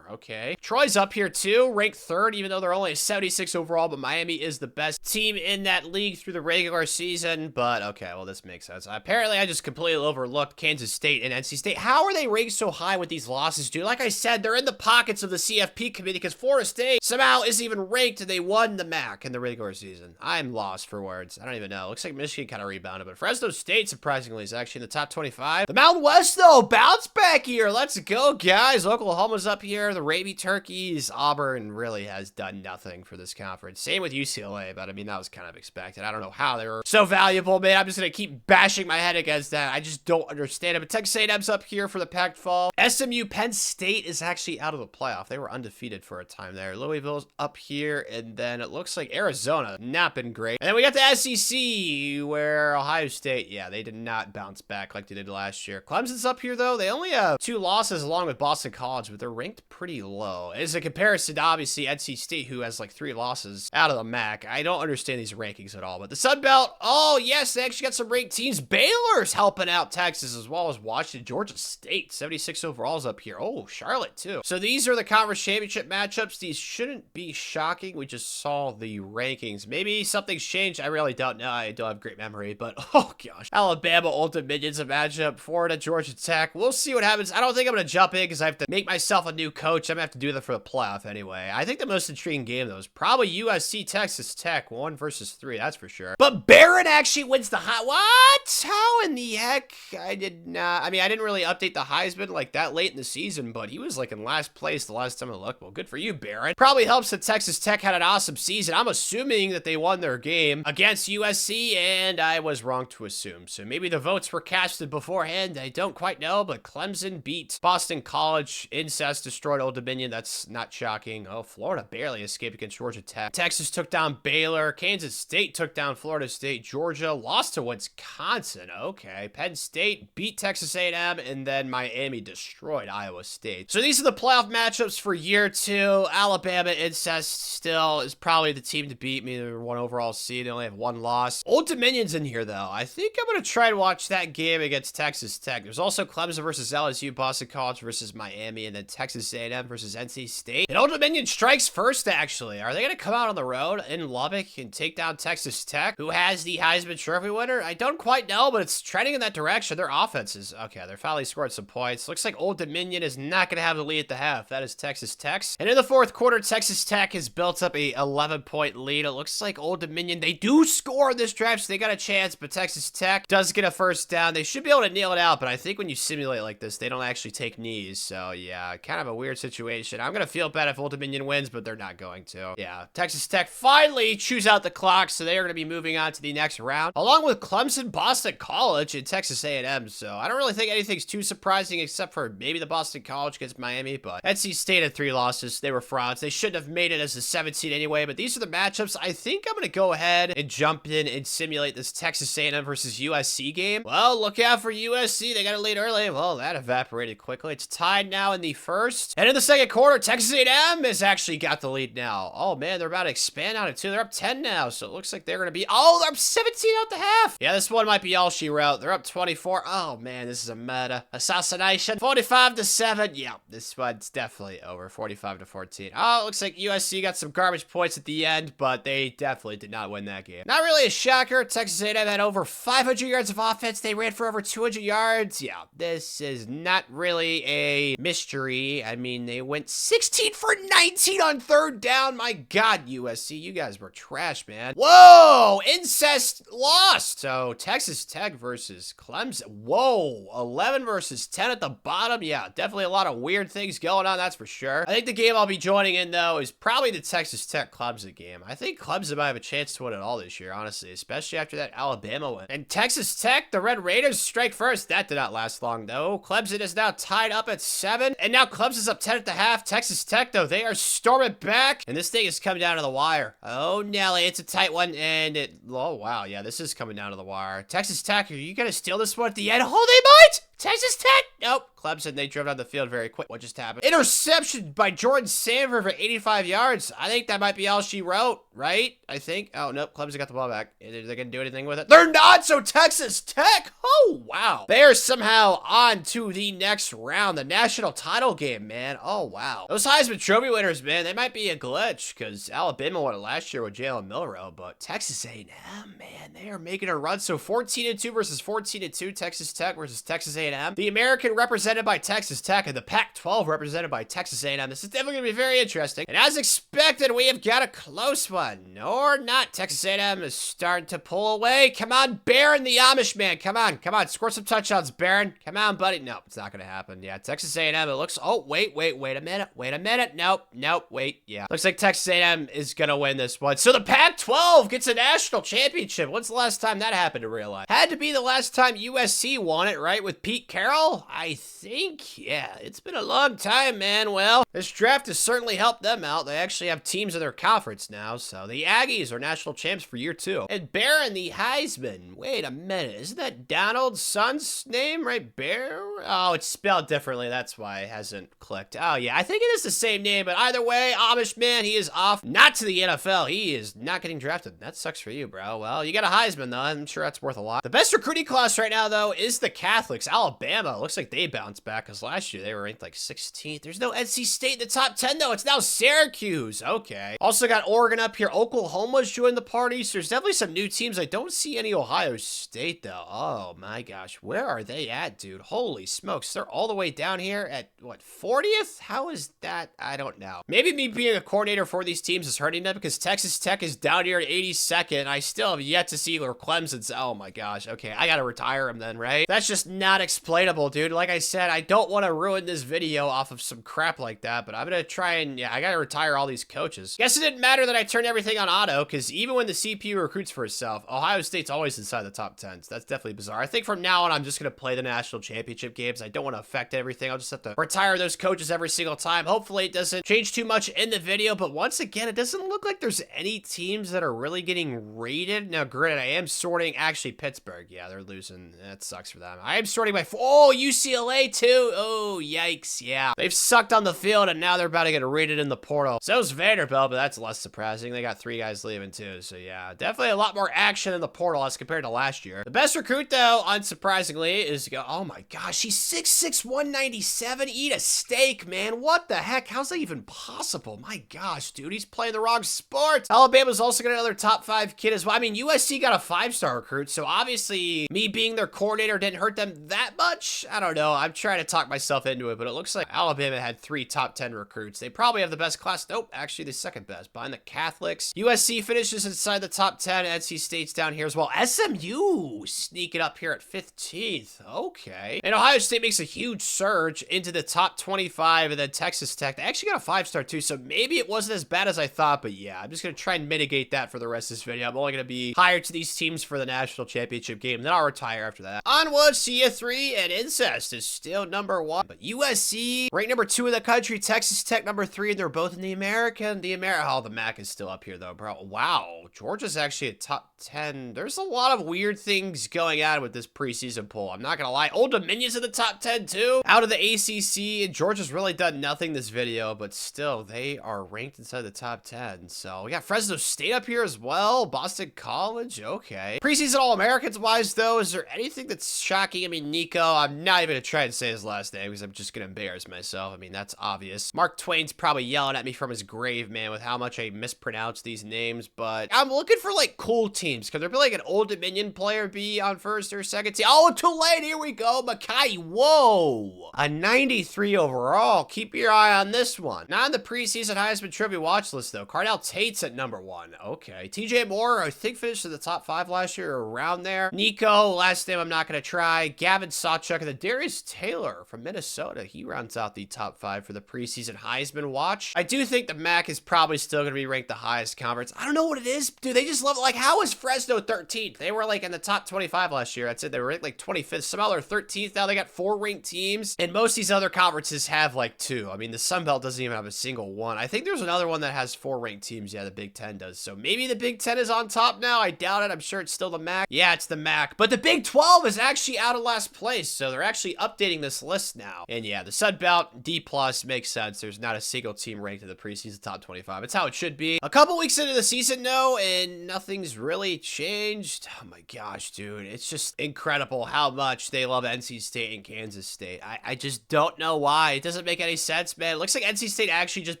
Okay. Troy's up here too, ranked 3rd, even though they're only 76 overall, but Miami is the best team in that league through the regular season. But okay, well, this makes sense. Apparently, I just completely overlooked Kansas State and NC State. How are they ranked so high with these losses, dude? Like I said, they're in the pockets of the CFP committee because Florida State somehow isn't even ranked and they won the MAC in the regular season. I'm lost for words. I don't even know. Looks like Michigan kind of rebounded, but Fresno State, surprisingly, is actually in the top 25. The Mountain West, though, bounce back here. Let's go, guys. Oklahoma's up here. The Raby Turkeys. Auburn really has done nothing for this conference. Same with UCLA, but I mean, that was kind of expected. I don't know how they were so valuable, man. I'm just going to keep bashing my head against that. I just don't understand it. But Texas A&M's up here for the Pac-12. SMU Penn State is actually out of the playoff. They were undefeated for a time there. Louisville's up here, and then it looks like Arizona, not been great. And then we got the SEC, where Ohio State, yeah, they did not bounce back like they did last year. Clemson's up here, though. They only have 2 losses along with Boston College, but they're ranked pretty low. As a comparison to, obviously, NC State, who has like 3 losses out of the MAC. I don't understand these rankings at all. But the Sun Belt, oh, yes, they actually got some ranked teams. Baylor's helping out Texas, as well as Washington. Georgia State, 76 overalls up here. Oh, Charlotte, too. So these are the conference championship matchups. These shouldn't be shocking. We just saw the rankings. Maybe something's changed. I really don't know. I don't have great memory, but oh gosh. Alabama, Old Dominion's a matchup. Florida, Georgia Tech. We'll see what happens. I don't think I'm going to jump in because I have to make myself a new coach. I'm going to have to do that for the playoff anyway. I think the most intriguing game, though, is probably USC, Texas Tech, 1 versus 3. That's for sure. But Barron actually wins the what? How in the heck? I didn't really update the Heisman like that late in the season, but he was like in last place the last time I looked. Well, good for you, Barron. Probably helps that Texas Tech had an awesome season. I'm assuming that they won their game against USC, and I was wrong to assume. So maybe the votes were casted beforehand. I don't quite know, but Clemson beat Boston College. Incest destroyed Old Dominion. That's not shocking. Oh, Florida barely escaped against Georgia Tech. Texas took down Baylor. Kansas State took down Florida State, Georgia, lost to Wisconsin. Okay. Penn State beat Texas A&M, and then Miami destroyed Iowa State. So these are the playoff matchups for year 2. Alabama Incest still is probably the team to beat me. They're 1 overall seed. They only have 1 loss. Old Dominion's in here, though. I think I'm going to try and watch that game against Texas Tech. There's also Clemson versus LSU, Boston College versus Miami, and then Texas A&M versus NC State. And Old Dominion strikes first, actually. Are they going to come out on the road in Lubbock and take down Texas Tech, who has the Heisman Trophy winner? I don't quite know, but it's trending in that direction. Their offense is, okay, they're finally scored some points. Looks like Old Dominion is not going to have the lead at the half. That is Texas Tech's. And in the 4th quarter, Texas Tech has built up a 11-point lead. It looks like Old Dominion, they do score in this drive, so they got a chance, but Texas Tech does get a first down. They should be able to kneel it out, but I think when you simulate like this, they don't actually take knees. So yeah, kind of a weird situation. I'm going to feel bad if Old Dominion wins, but they're not going to. Yeah, Texas Tech finally chews out the clock, so they are going to be moving on to the next round, along with Clemson, Boston College, and Texas A&M. So I don't really think anything's too surprising except for maybe the Boston College against Miami, but NC State had 3 losses. They were frauds. They shouldn't have made it as a 17 anyway, but these are the matchups. I think I'm going to go ahead and jump in and simulate this Texas A&M versus USC game. Well, look out for USC. They got a lead early. Well, that evaporated quickly. It's tied now in the 1st. And in the 2nd quarter, Texas A&M has actually got the lead now. Oh, man, they're about to expand out of 2. They're up 10 now, so it looks like they're going to be... Oh, they're up 17 out the half. Yeah, this one might be all she wrote. They're up 24. Oh, man, this is a murder. Assassination. 45-7. Yeah, this one's definitely over. 45-14. Oh, it looks like USC got some garbage points at the end, but they definitely did not win that game. Not really a shocker. Texas A&M had over 500 yards of offense. They ran for over 200 yards. Yeah, this is not really a mystery. I mean, they went 16 for 19 on 3rd down. My God, USC, you guys were trash, man. Whoa, Incest lost. So Texas Tech versus Clemson. Whoa, 11 versus 10 at the bottom. Yeah, definitely a lot of weird things going on, that's for sure. I think the game I'll be joining in, though, is probably the Texas Tech Clemson game. I think Clemson might have a chance to win it all this year, honestly, especially after that Alabama win. And Texas Tech, the Red Raiders strike first. That did not last long, though. Clemson is now tied up at 7, and now Clemson's up 10 at the half. Texas Tech, though, they are storming back, and this thing is coming down to the wire. Oh, Nelly, it's a tight one, and oh, wow, yeah, this is coming down to the wire. Texas Tech, are you gonna steal this one at the end? Oh, they might! Texas Tech! Nope. Clemson, they drove down the field very quick. What just happened? Interception by Jordan Sanford for 85 yards. I think that might be all she wrote, right? I think. Oh, nope. Clemson got the ball back. Are they going to do anything with it? They're not! So Texas Tech! Oh, wow. They are somehow on to the next round. The national title game, man. Oh, wow. Those Heisman Trophy winners, man, they might be a glitch because Alabama won it last year with Jalen Milroe, but Texas A&M, man, they are making a run. So 14-2 versus 14-2. Texas Tech versus Texas A&M. The American represented by Texas Tech and the Pac-12 represented by Texas A&M. This is definitely going to be very interesting. And as expected, we have got a close one. Or not. Texas A&M is starting to pull away. Come on, Barron, the Amish man. Come on. Come on. Score some touchdowns, Barron. Come on, buddy. Nope, it's not going to happen. Yeah, Texas A&M, it looks... Oh, wait a minute. Wait a minute. Nope, wait. Yeah. Looks like Texas A&M is going to win this one. So the Pac-12 gets a national championship. When's the last time that happened in real life? Had to be the last time USC won it, right? With Pete Carroll? I think, yeah. It's been a long time, man. Well, this draft has certainly helped them out. They actually have teams in their conference now, so the Aggies are national champs for year 2. And Barron, the Heisman. Wait a minute. Isn't that Donald's son's name, right? Bear? Oh, it's spelled differently. That's why it hasn't clicked. Oh, yeah. I think it is the same name, but either way, Amish man, he is off. Not to the NFL. He is not getting drafted. That sucks for you, bro. Well, you got a Heisman, though. I'm sure that's worth a lot. The best recruiting class right now, though, is the Catholics. Alabama. Looks like they bounced back, because last year they were ranked like 16th. There's no NC State in the top 10, though. It's now Syracuse. Okay. Also got Oregon up here. Oklahoma's joined the party, so there's definitely some new teams. I don't see any Ohio State, though. Oh, my gosh. Where are they at, dude? Holy smokes. They're all the way down here at, what, 40th? How is that? I don't know. Maybe me being a coordinator for these teams is hurting them, because Texas Tech is down here at 82nd. I still have yet to see where Clemson's. Oh, my gosh. Okay, I gotta retire him then, right? That's just not acceptable. unexplainable, dude. Like I said, I don't want to ruin this video off of some crap like that, but I'm gonna try and, yeah, I gotta retire all these coaches. Guess it didn't matter that I turned everything on auto, because even when the CPU recruits for itself, Ohio State's always inside the top 10. So that's definitely bizarre. I think from now on, I'm just gonna play the national championship games. I don't want to affect everything. I'll just have to retire those coaches every single time. Hopefully it doesn't change too much in the video, but once again, it doesn't look like there's any teams that are really getting rated. Now, granted, I am sorting, actually, Pittsburgh. Yeah, they're losing. That sucks for them. I am sorting by, oh, UCLA too. Oh, yikes. Yeah. They've sucked on the field, and now they're about to get rated in the portal. So's Vanderbilt, but that's less surprising. They got 3 guys leaving too. So yeah, definitely a lot more action in the portal as compared to last year. The best recruit, though, unsurprisingly, is, oh my gosh, he's 6'6", 197. Eat a steak, man. What the heck? How's that even possible? My gosh, dude, he's playing the wrong sport. Alabama's also got another top 5 kid as well. I mean, USC got a 5-star recruit, so obviously me being their coordinator didn't hurt them that much. I don't know. I'm trying to talk myself into it, but it looks like Alabama had 3 top 10 recruits. They probably have the best class. Nope, actually the second best, behind the Catholics. USC finishes inside the top 10. NC State's down here as well. SMU sneaking up here at 15th. Okay. And Ohio State makes a huge surge into the top 25, and then Texas Tech, they actually got a 5-star too, so maybe it wasn't as bad as I thought, but yeah, I'm just going to try and mitigate that for the rest of this video. I'm only going to be hired to these teams for the national championship game, then I'll retire after that. Onwards to year 3, and Incest is still number 1, but USC ranked number 2 in the country, Texas Tech number 3, and they're both in the American. Oh, the MAC is still up here though, bro. Wow, Georgia's actually a top 10. There's a lot of weird things going on with this preseason poll. I'm not gonna lie. Old Dominion's in the top 10 too. Out of the ACC, and Georgia's really done nothing this video, but still, they are ranked inside the top 10. So we got Fresno State up here as well. Boston College, okay. Preseason All-Americans wise though, is there anything that's shocking? I mean, Nico, I'm not even gonna try and say his last name because I'm just gonna embarrass myself. I mean, that's obvious. Mark Twain's probably yelling at me from his grave, man, with how much I mispronounce these names, but I'm looking for like cool teams. Could there be like an Old Dominion player be on first or second team? Oh, Tulane, here we go. Mackay, whoa. A 93 overall. Keep your eye on this one. Not in the preseason Heisman Trophy watch list though. Cardell Tate's at number 1. Okay. TJ Moore, I think finished in the top 5 last year, or around there. Nico, last name I'm not going to try. Gavin Sawchuk, and then Darius Taylor from Minnesota. He rounds out the top 5 for the preseason Heisman watch. I do think the MAC is probably still going to be ranked the highest conference. I don't know what it is. Dude, they just love it. Like, how is Fresno 13th? They were like in the top 25 last year. I'd say they were ranked like 25th. Somehow they're 13th. Now they got 4 ranked teams. And most of these other conferences have like 2. I mean, the Sun Belt doesn't even have a single one. I think there's another one that has 4 ranked teams. Yeah, the Big Ten does. So maybe the Big Ten is on top now. I doubt it. I'm sure it's still the MAC. Yeah, it's the MAC. But the Big 12 is actually out of last place. So they're actually updating this list now. And yeah, the Sun Belt D+ makes sense. There's not a single team ranked in the preseason top 25. It's how it should be. A couple weeks into the season, though, and nothing's really changed. Oh my gosh, dude. It's just incredible how much they love NC State and Kansas State. I just don't know why. It doesn't make any sense, man. It looks like NC State actually just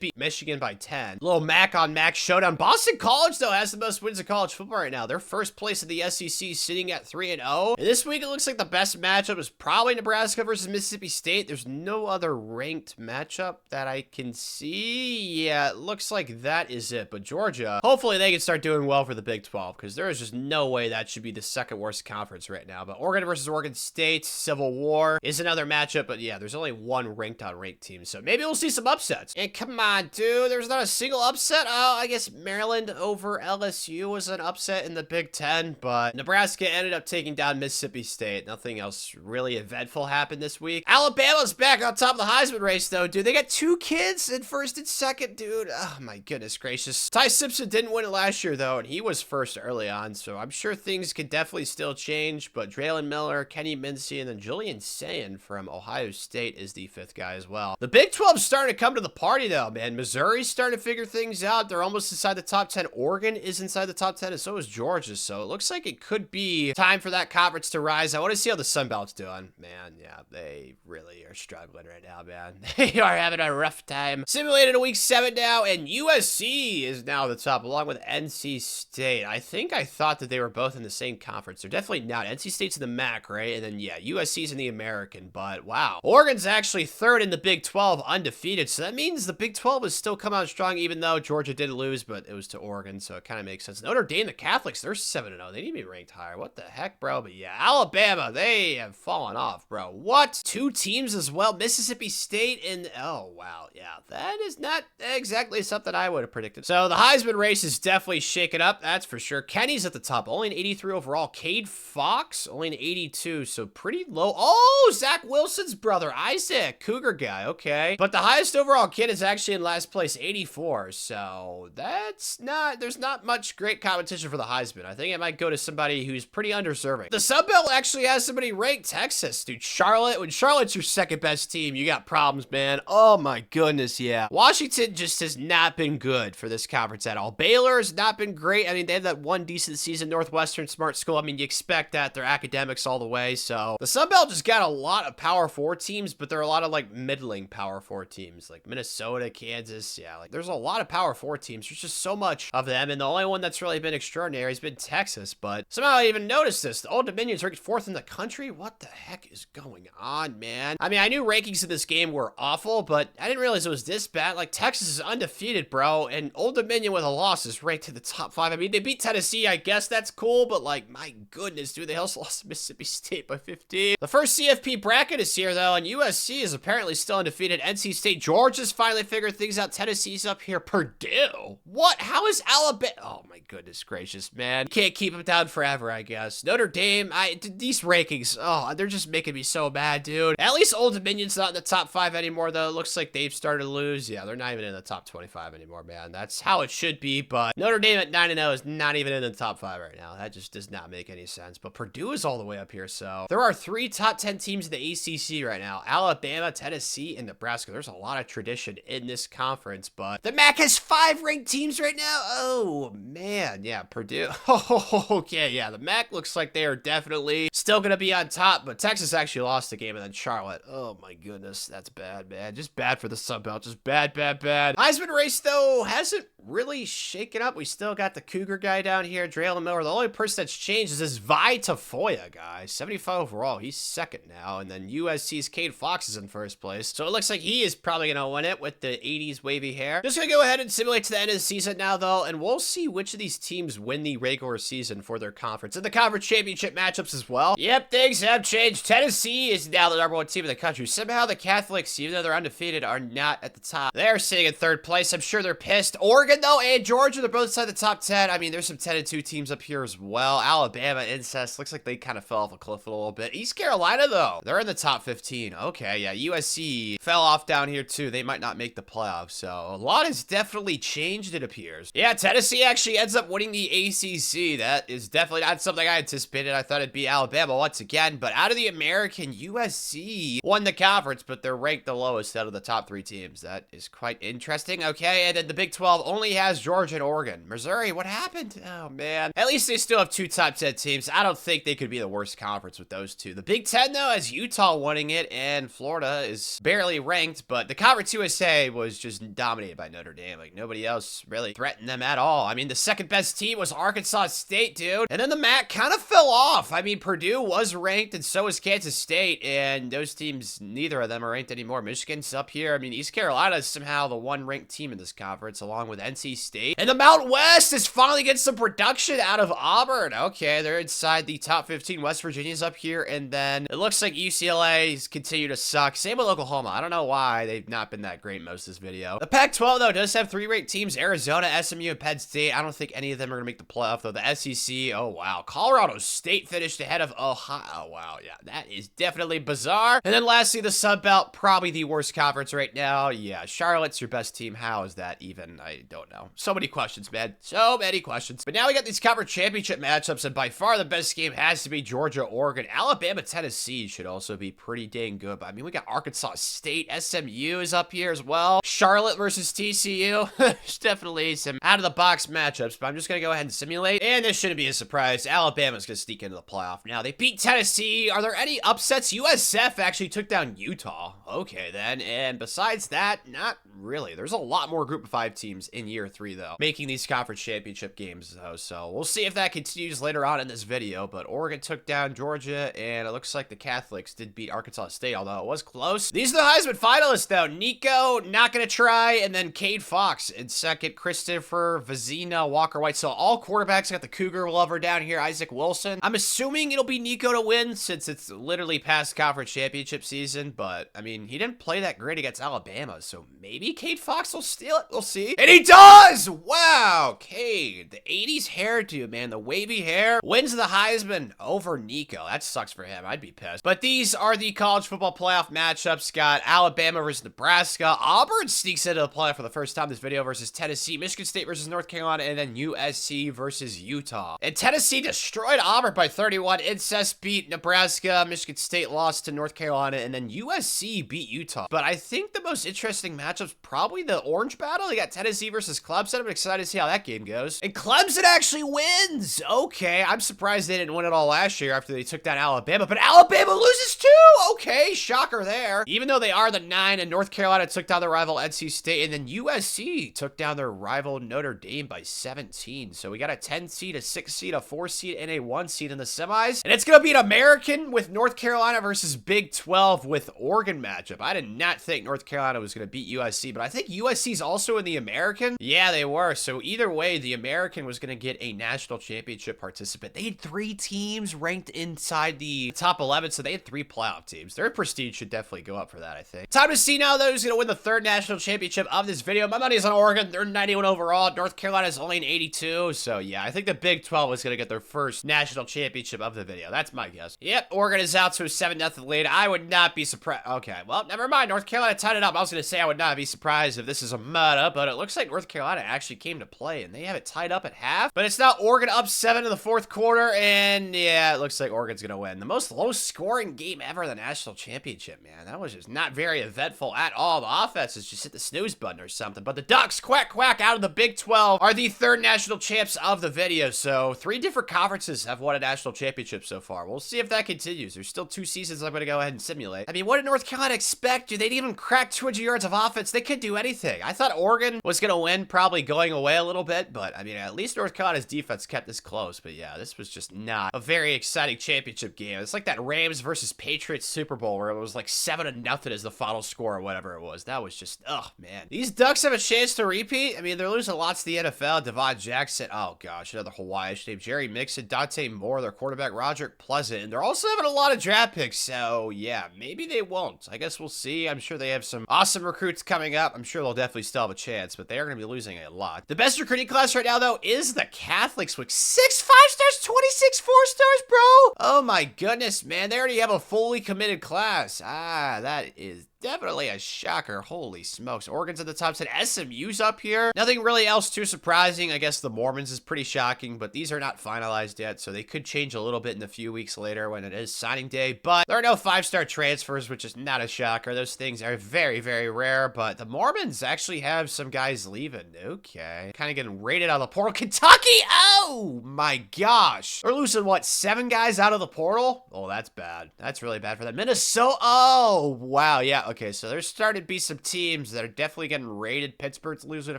beat Michigan by 10. Little MAC on MAC showdown. Boston College, though, has the most wins in college football right now. They're first place in the SEC, sitting at 3-0. And this week, it looks like the best matchup is probably Nebraska versus Mississippi State. There's no other ranked matchup that I can see. Yeah, it looks like that is it. But Georgia, hopefully they can start doing well for the Big 12, because there is just no way that should be the second worst conference right now. But Oregon versus Oregon State, Civil War is another matchup. But yeah, there's only one ranked on ranked team. So maybe we'll see some upsets. And come on, dude, there's not a single upset. Oh, I guess Maryland over LSU was an upset in the Big 10. But Nebraska ended up taking down Mississippi State. Nothing else really eventful happened this week. Alabama's back on top of the Heisman race, though, dude. They got 2 kids in first and second, dude. Oh, my goodness gracious. Ty Simpson didn't win it last year, though, and he was first early on, so I'm sure things could definitely still change. But Draylen Miller, Kenny Mincy, and then Julian Sayin from Ohio State is the 5th guy as well. The Big 12's starting to come to the party, though, man. Missouri's starting to figure things out. They're almost inside the top 10. Oregon is inside the top 10, and so is Georgia, so it looks like it could be time for that conference to rise. I want to see how the Sun Belt's doing. Man, yeah, they really are struggling right now, man. They are having a rough time. Simulated in week 7 now, and USC is now the top, along with NC State. I think I thought that they were both in the same conference. They're definitely not. NC State's in the MAC, right? And then, yeah, USC's in the American, but wow. Oregon's actually 3rd in the Big 12, undefeated, so that means the Big 12 is still coming out strong, even though Georgia did lose, but it was to Oregon, so it kind of makes sense. Notre Dame, the Catholics, they're 7-0. They need to be ranked higher. What the heck, bro? But yeah, Alabama, they have falling off, bro. What? 2 teams as well? Mississippi State and... Oh, wow. Yeah, that is not exactly something I would have predicted. So the Heisman race is definitely shaking up, that's for sure. Kenny's at the top, only an 83 overall. Cade Fox, only an 82, so pretty low. Oh, Zach Wilson's brother, Isaac, Cougar guy, okay. But the highest overall kid is actually in last place, 84, so that's not... There's not much great competition for the Heisman. I think it might go to somebody who's pretty undeserving. The Sun Belt actually has somebody ranked, Texas, dude. Charlotte, when Charlotte's your second best team, you got problems, man. Oh my goodness, yeah. Washington just has not been good for this conference at all. Baylor has not been great. I mean, they had that one decent season. Northwestern, smart school. I mean, you expect that. They're academics all the way. So the Sun Belt just got a lot of Power 4 teams, but there are a lot of like middling Power 4 teams, like Minnesota, Kansas. Yeah, like there's a lot of Power 4 teams. There's just so much of them, and the only one that's really been extraordinary has been Texas. But somehow I even noticed this. The Old Dominion's ranked 4th in the country. What the heck is going on, man? I mean, I knew rankings in this game were awful, but I didn't realize it was this bad. Like, Texas is undefeated, bro, and Old Dominion with a loss is ranked in the top 5. I mean, they beat Tennessee. I guess that's cool, but like, my goodness, dude, they also lost to Mississippi State by 15. The first CFP bracket is here, though, and USC is apparently still undefeated. NC State, Georgia's finally figured things out. Tennessee's up here. Purdue. What? How is Alabama? Oh, my goodness gracious, man. Can't keep them down forever, I guess. Notre Dame, these rankings, oh, they're just making me so mad, dude. At least Old Dominion's not in the top 5 anymore, though. It looks like they've started to lose. Yeah, they're not even in the top 25 anymore, man. That's how it should be, but Notre Dame at 9-0 is not even in the top 5 right now. That just does not make any sense, but Purdue is all the way up here, so there are 3 top 10 teams in the ACC right now. Alabama, Tennessee, and Nebraska. There's a lot of tradition in this conference, but the MAC has 5 ranked teams right now. Oh, man. Yeah, Purdue. Oh, okay, yeah, the MAC looks like they are definitely still going to be on top, but Texas actually lost the game, and then Charlotte. Oh, my goodness. That's bad, man. Just bad for the Sun Belt. Just bad, bad, bad. Heisman race, though, hasn't really shaken up. We still got the Cougar guy down here, Draylen Miller. The only person that's changed is this Vi Tafoya guy, 75 overall. He's second now, and then USC's Cade Fox is in first place. So it looks like he is probably going to win it with the 80s wavy hair. Just going to go ahead and simulate to the end of the season now, though, and we'll see which of these teams win the regular season for their conference and the conference championship matchups as well. Yep, things have changed. Tennessee is now the #1 team in the country. Somehow the Catholics, even though they're undefeated, are not at the top. They're sitting in 3rd place. I'm sure they're pissed. Oregon, though, and Georgia, they're both inside the top 10. I mean, there's some 10-2 teams up here as well. Alabama, incest. Looks like they kind of fell off a cliff a little bit. East Carolina, though, they're in the top 15. Okay, yeah, USC fell off down here, too. They might not make the playoffs, so a lot has definitely changed, it appears. Yeah, Tennessee actually ends up winning the ACC. That is definitely not something I anticipated. I thought it'd be Alabama once again, but out of the American, USC won the conference, but they're ranked the lowest out of the top 3 teams. That is quite interesting. Okay, and then the Big 12 only has Georgia and Oregon. Missouri, what happened? Oh, man. At least they still have 2 top 10 teams. I don't think they could be the worst conference with those 2. The Big 10, though, has Utah winning it, and Florida is barely ranked, but the Conference USA was just dominated by Notre Dame. Like, nobody else really threatened them at all. I mean, the second best team was Arkansas State, dude. And then the MAC kind of fell off. I mean, Purdue was ranked, and so is Kansas State, and those teams, neither of them are ranked anymore. Michigan's up here. I mean, East Carolina is somehow the one ranked team in this conference, along with NC State. And the Mountain West is finally getting some production out of Auburn. Okay, they're inside the top 15. West Virginia's up here, and then it looks like UCLA's continue to suck. Same with Oklahoma. I don't know why they've not been that great most of this video. The Pac-12, though, does have 3 ranked teams: Arizona, SMU, and Penn State. I don't think any of them are going to make the playoff, though. The SEC, oh, wow. Colorado State finished ahead of Ohio. Oh, wow, yeah, that is definitely bizarre. And then lastly, the Sun Belt, probably the worst conference right now. Yeah, Charlotte's your best team. How is that even? I don't know. So many questions, man. So many questions. But now we got these conference championship matchups, and by far the best game has to be Georgia, Oregon. Alabama, Tennessee should also be pretty dang good. But I mean, we got Arkansas State. SMU is up here as well. Charlotte versus TCU. There's definitely some out-of-the-box matchups, but I'm just going to go ahead and simulate. And this shouldn't be a surprise. Alabama's going to sneak into the playoff. Now, they beat Tennessee. Are there any upsets? USF actually took down Utah. Okay, then. And besides that, not really. There's a lot more group of 5 teams in year 3, though, making these conference championship games, though. So we'll see if that continues later on in this video. But Oregon took down Georgia, and it looks like the Catholics did beat Arkansas State, although it was close. These are the Heisman finalists, though. Nico, not going to try, and then Cade Fox in second. Christopher, Vizina, Walker White. So all quarterbacks. Got the Cougar lover down here, Isaac Wilson. I'm assuming it'll be Nico to win since it's literally past conference championship season, but I mean, he didn't play that great against Alabama, so maybe Cade Fox will steal it. We'll see. And he does! Wow, Cade, the 80s hairdo, man, the wavy hair, wins the Heisman over Nico. That sucks for him. I'd be pissed. But these are the college football playoff matchups. Got Alabama versus Nebraska. Auburn sneaks into the playoff for the first time in this video versus Tennessee. Michigan State versus North Carolina, and then USC versus Utah. And Tennessee destroyed Auburn by 31. Incest beat Nebraska. Michigan State lost to North Carolina, and then USC beat Utah. But I think the most interesting matchup's probably the orange battle. You got Tennessee versus Clemson. I'm excited to see how that game goes. And Clemson actually wins. Okay, I'm surprised they didn't win it all last year after they took down Alabama, but Alabama loses too. Okay, shocker there. Even though they are the 9, and North Carolina took down their rival NC State, and then USC took down their rival Notre Dame by 17. So we got a 10 seed, a 6 seed, a 4 seed, and a 1 seed in the semis. And it's going to be an American with North Carolina versus Big 12 with Oregon matchup. I did not think North Carolina was going to beat USC, but I think USC's also in the American. Yeah, they were. So either way, the American was going to get a national championship participant. They had 3 teams ranked inside the top 11, so they had 3 playoff teams. Their prestige should definitely go up for that, I think. Time to see now, though, who's going to win the 3rd national championship of this video. My money is on Oregon. They're 91 overall. North Carolina's only an 82. So yeah, I think the Big 12 is going to get their first national championship of the video. That's my guess. Yep, Oregon is out to a 7-0 lead. I would not be surprised. Okay, well, never mind. North Carolina tied it up. I was going to say I would not be surprised if this is a meta, but it looks like North Carolina actually came to play, and they have it tied up at half. But it's now Oregon up 7 in the 4th quarter, and yeah, it looks like Oregon's going to win. The most low-scoring game ever in the national championship, man. That was just not very eventful at all. The offense is just hit the snooze button or something. But the Ducks, quack, quack, out of the Big 12 are the 3rd national champs of the video. So 3 different conferences have won a national championship so far. We'll see if that continues. There's still 2 seasons I'm going to go ahead and simulate. I mean, what did North Carolina expect? Dude, they didn't even crack 200 yards of offense. They could do anything. I thought Oregon was going to win, probably going away a little bit, but I mean, at least North Carolina's defense kept this close. But yeah, this was just not a very exciting championship game. It's like that Rams versus Patriots Super Bowl where it was like 7-0 as the final score or whatever it was. That was just, oh man. These Ducks have a chance to repeat. I mean, they're losing lots to the NFL. Devon Jackson, oh gosh, another Hawaiian name. Jerry Mixon, Dante Moore, their quarterback, Roderick Pleasant. And they're also having a lot of draft picks. So yeah, maybe they won't. I guess we'll see. I'm sure they have some awesome recruits coming up. I'm sure they'll definitely still have a chance, but they are going to be losing a lot. The best recruiting class right now, though, is the Catholics with 6 5-stars, 26 4-stars, bro. Oh my goodness, man. They already have a fully committed class. Ah, that is definitely a shocker. Holy smokes. Oregon's at the top 10. SMU's up here. Nothing really else too surprising. I guess the Mormons is pretty shocking, but these are not finalized yet, so they could change a little bit in a few weeks later when it is signing day. But there are no 5-star transfers, which is not a shocker. Those things are very, very rare, but the Mormons actually have some guys leaving. Okay. Kind of getting raided out of the portal. Kentucky! Oh my gosh. They're losing, what, 7 guys out of the portal? Oh, that's bad. That's really bad for them. Minnesota. Oh, wow. Yeah. Okay, so there's starting to be some teams that are definitely getting raided. Pittsburgh's losing a